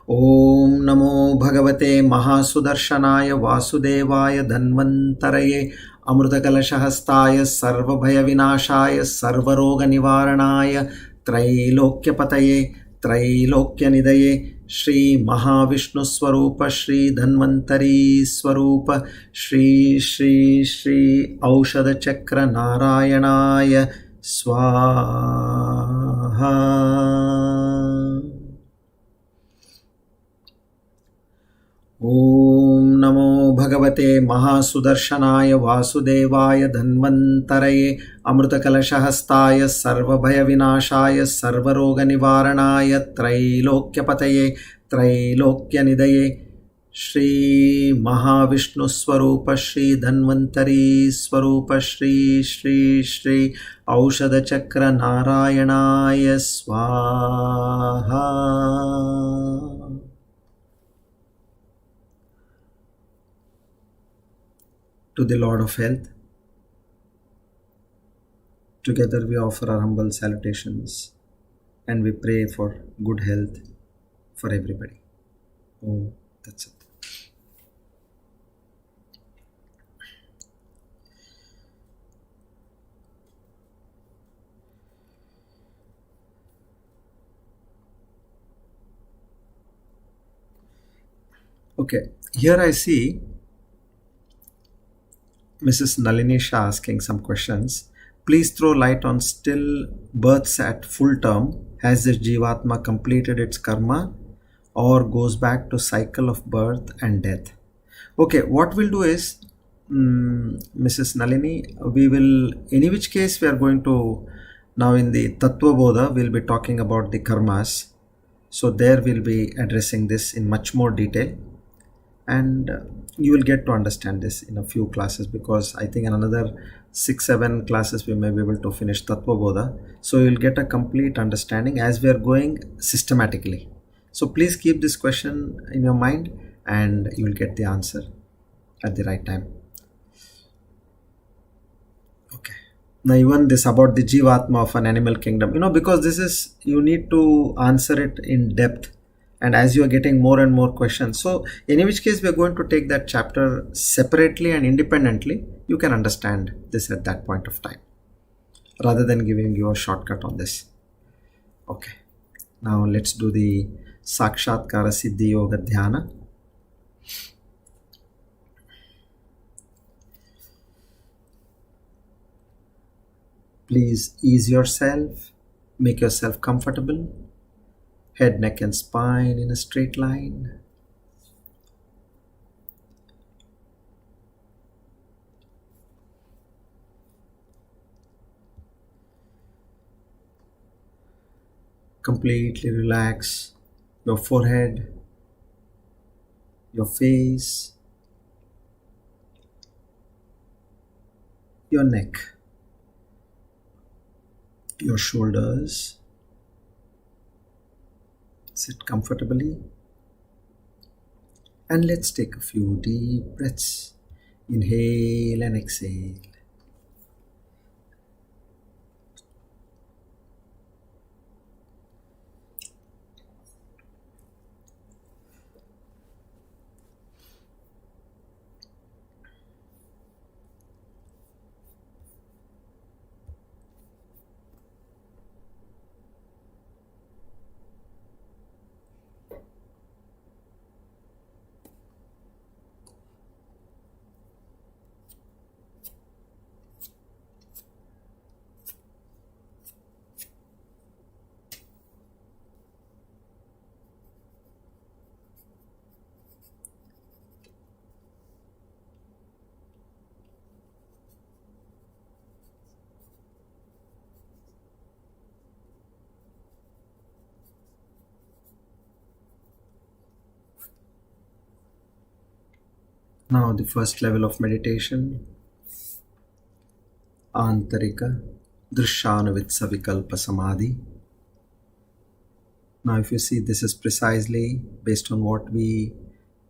Om Namo Bhagavate Mahasudarshanaaya Vasudevaya Dhanvantaraye Amrutakalashahastaya Sarvabhaya Vinashaya Sarvaroga Nivaranaya Trailokyapataye Trailokyanidhaye Shri Mahavishnu Swarupa Shri Dhanvantari Swarupa Shri Shri Shri Aushadha Chakra Narayanaya Swaha. Om Namo Bhagavate Mahasudarshanaaya Vasudevaya Dhanvantaraye Amrutakalashahastaya Sarvabhaya Vinashaya Sarvaroga Nivaranaya Trailokyapataye Trailokyanidhaye Shri Mahavishnu Swarupa Shri Dhanvantari Swarupa Shri Shri Shri Aushadha Chakra Narayanaya Swaha. To the Lord of Health, together we offer our humble salutations and we pray for good health for everybody. Oh, that's it. Okay, here I see Mrs. Nalini Shah asking some questions. Please throw light on still births at full term. Has this Jivatma completed its karma or goes back to cycle of birth and death? Okay, what we'll do is, Mrs. Nalini, we will, in which case we are going to, now in the Tattva Bodha, we'll be talking about the karmas. So there we'll be addressing this in much more detail. And you will get to understand this in a few classes, because I think in another 6-7 classes we may be able to finish Tattva Bodha. So you'll get a complete understanding as we are going systematically. So please keep this question in your mind and you will get the answer at the right time. Okay. Now even this about the Jivatma of an animal kingdom, because this is, you need to answer it in depth. And as you are getting more and more questions, so in which case we are going to take that chapter separately and independently. You can understand this at that point of time rather than giving you a shortcut on this. Okay, now let's do the Sakshatkara Siddhi Yoga Dhyana. Please ease yourself, make yourself comfortable. Head, neck and spine in a straight line. Completely relax your forehead, your face, your neck, your shoulders. Sit comfortably and let's take a few deep breaths. Inhale and exhale. Now the first level of meditation, Antarika Drishanavitsa Vikalpa Samadhi. Now if you see, this is precisely based on what we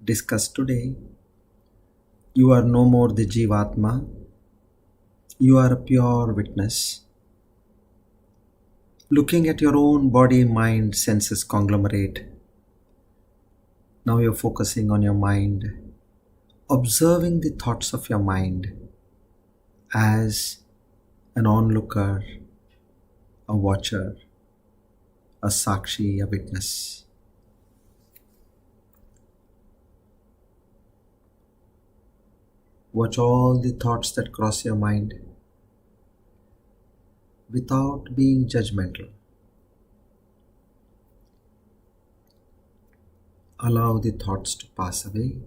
discussed today. You are no more the Jivatma. You are a pure witness, looking at your own body, mind, senses conglomerate. Now you're focusing on your mind, observing the thoughts of your mind as an onlooker, a watcher, a sakshi, a witness. Watch all the thoughts that cross your mind without being judgmental. Allow the thoughts to pass away.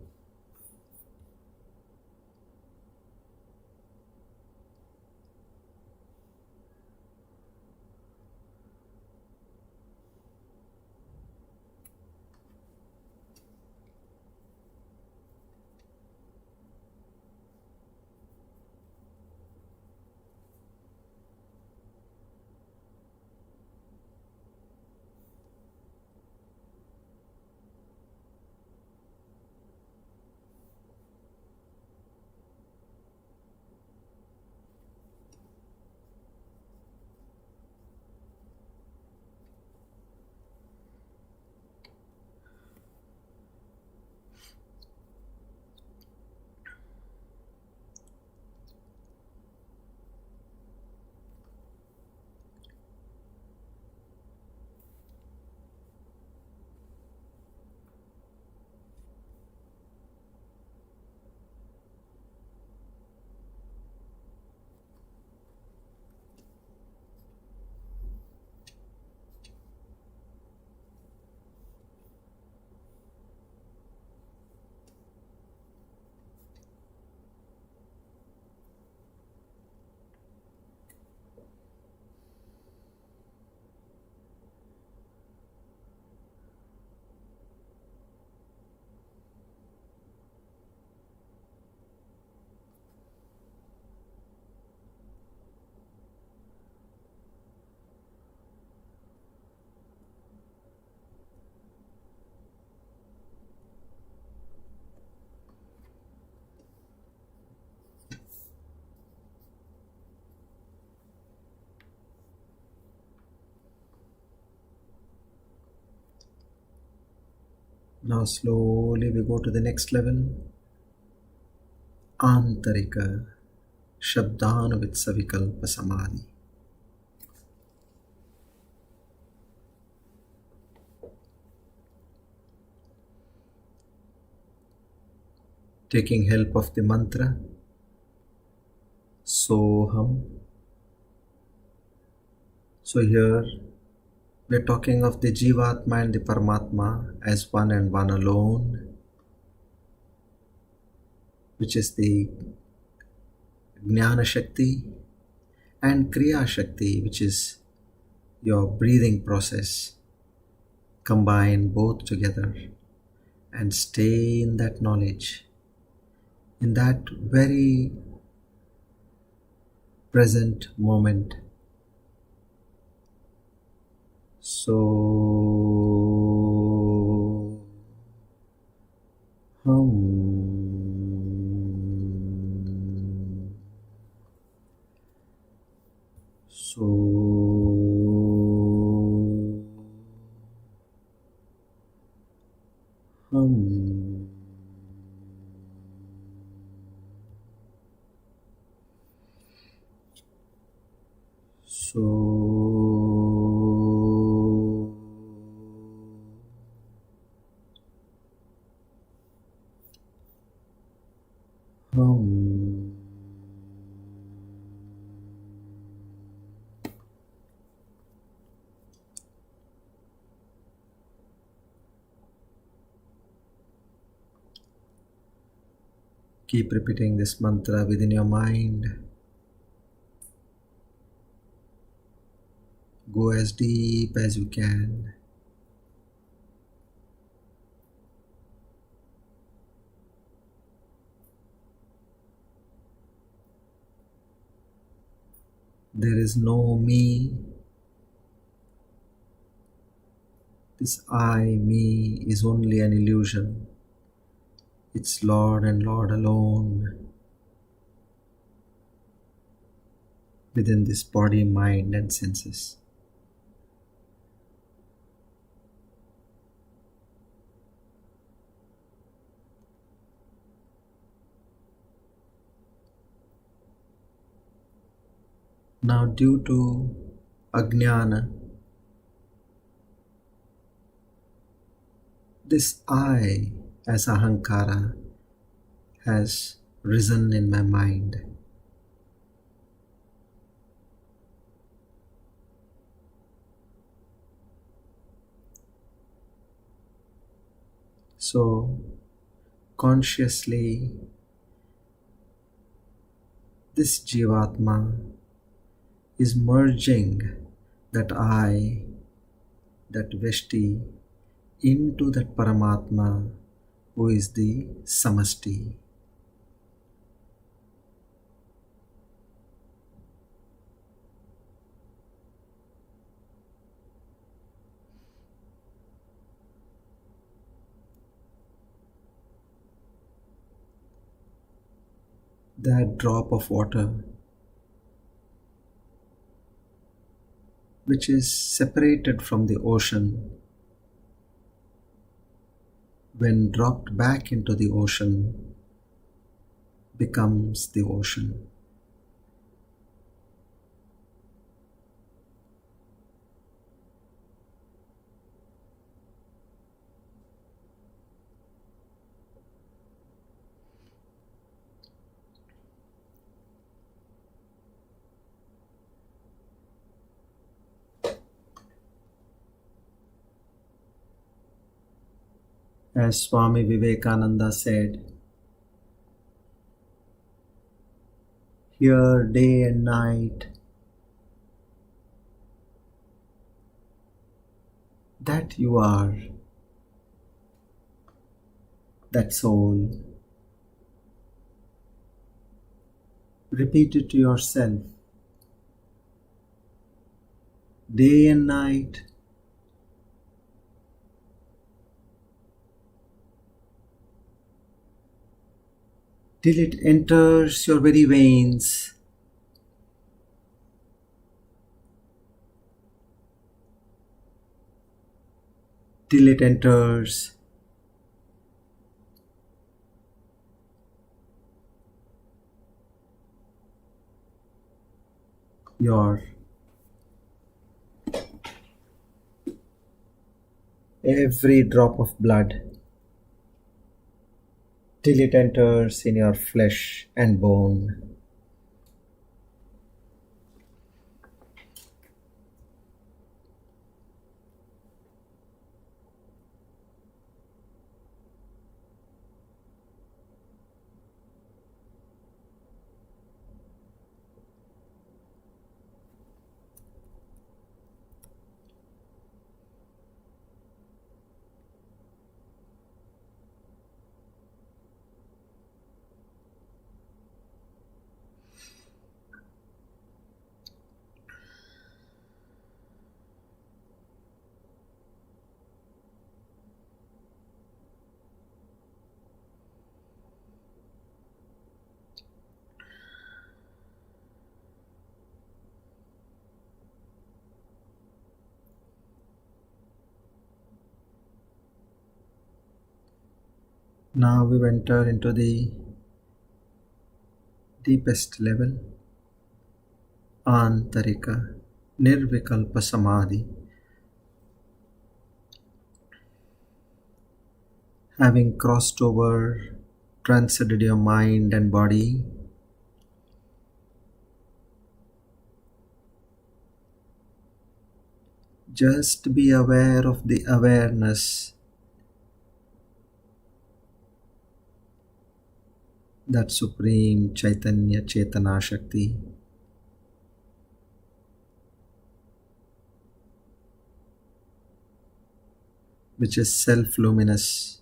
Now slowly we go to the next level. Antarika Shabdanuvitsavikalpa Samadhi. Taking help of the mantra Soham. So here we are talking of the Jivatma and the Paramatma as one and one alone, which is the Jnana Shakti, and Kriya Shakti, which is your breathing process. Combine both together and stay in that knowledge, in that very present moment. So keep repeating this mantra within your mind. Go as deep as you can. There is no me. This I, me, is only an illusion. It's Lord and Lord alone within this body, mind and senses. Now due to Ajnana, this I as Ahankara has risen in my mind. So consciously this Jivatma is merging that I, that Veshti, into that Paramatma who is the Samashti. That drop of water which is separated from the ocean, when dropped back into the ocean, becomes the ocean. As Swami Vivekananda said, here day and night, that you are, that soul. Repeat it to yourself. Day and night, till it enters your very veins. Till it enters your every drop of blood till it enters in your flesh and bone. Now we enter into the deepest level, Antarika, Nirvikalpa Samadhi. Having crossed over, transcended your mind and body, just be aware of the awareness that Supreme Chaitanya Chetana Shakti, which is self-luminous,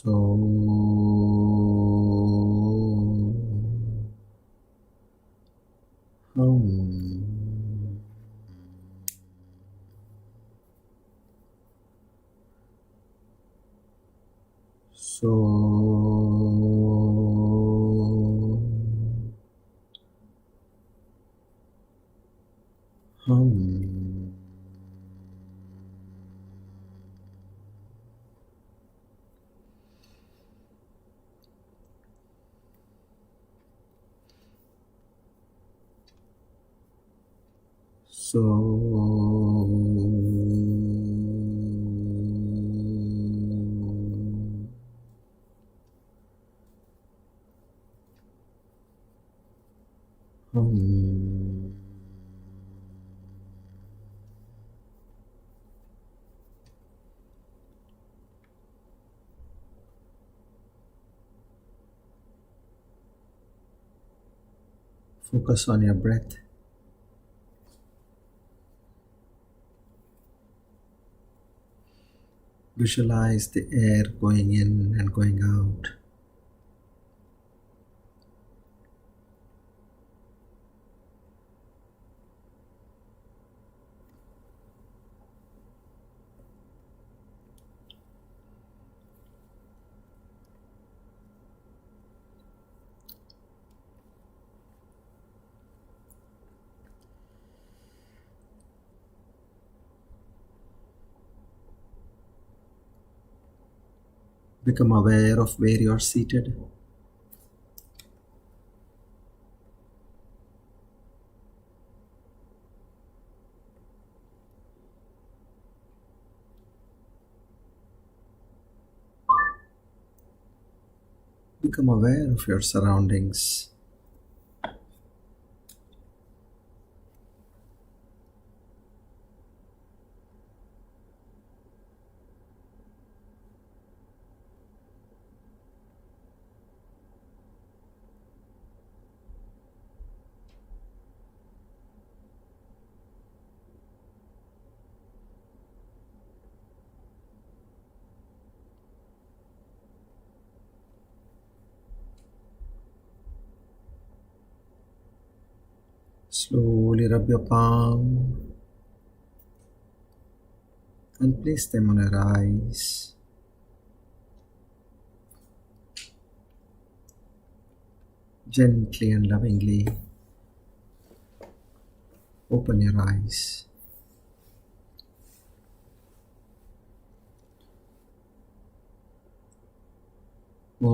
hum. Hum. Hum. Focus on your breath. Visualize the air going in and going out. Become aware of where you are seated. Become aware of your surroundings. Slowly rub your palm and place them on your eyes. Gently and lovingly open your eyes. Om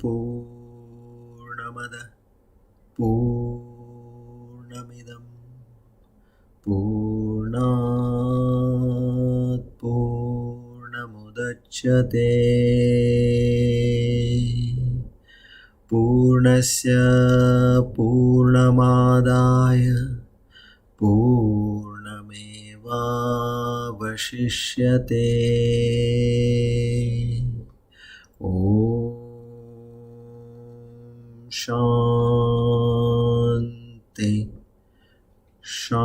Purnamada Purnamidam Purnat Purnamudachyate Purnasya Purnamadaya Purnamevavashishyate. Om Shanti Shanti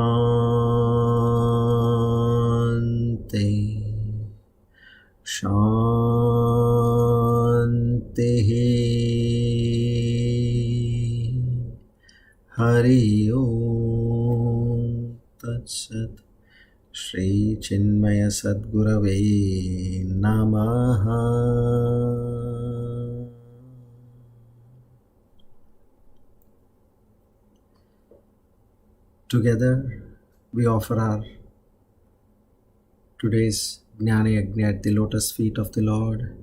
Shanti. Hari Om Tat Sat. Shri Chinmaya Sadgurave Namaha. Together we offer our today's Jnana Yajna at the lotus feet of the Lord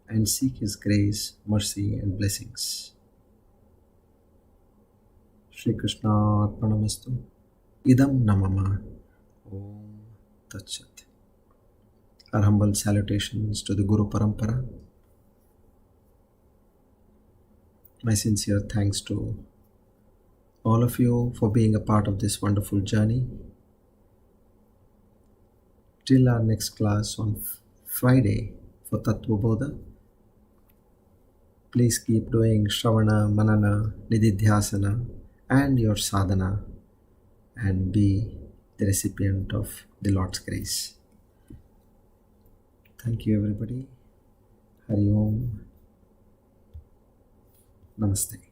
and seek His grace, mercy and blessings. Shri Krishna Arpanamastu. Idam Namama. Om Tat Sat. Our humble salutations to the Guru Parampara. My sincere thanks to all of you for being a part of this wonderful journey. Till our next class on Friday for Tattva Bodha, please keep doing Shravana, Manana, Nididhyasana and your sadhana and be the recipient of the Lord's grace. Thank you everybody. Hari Om. Namaste.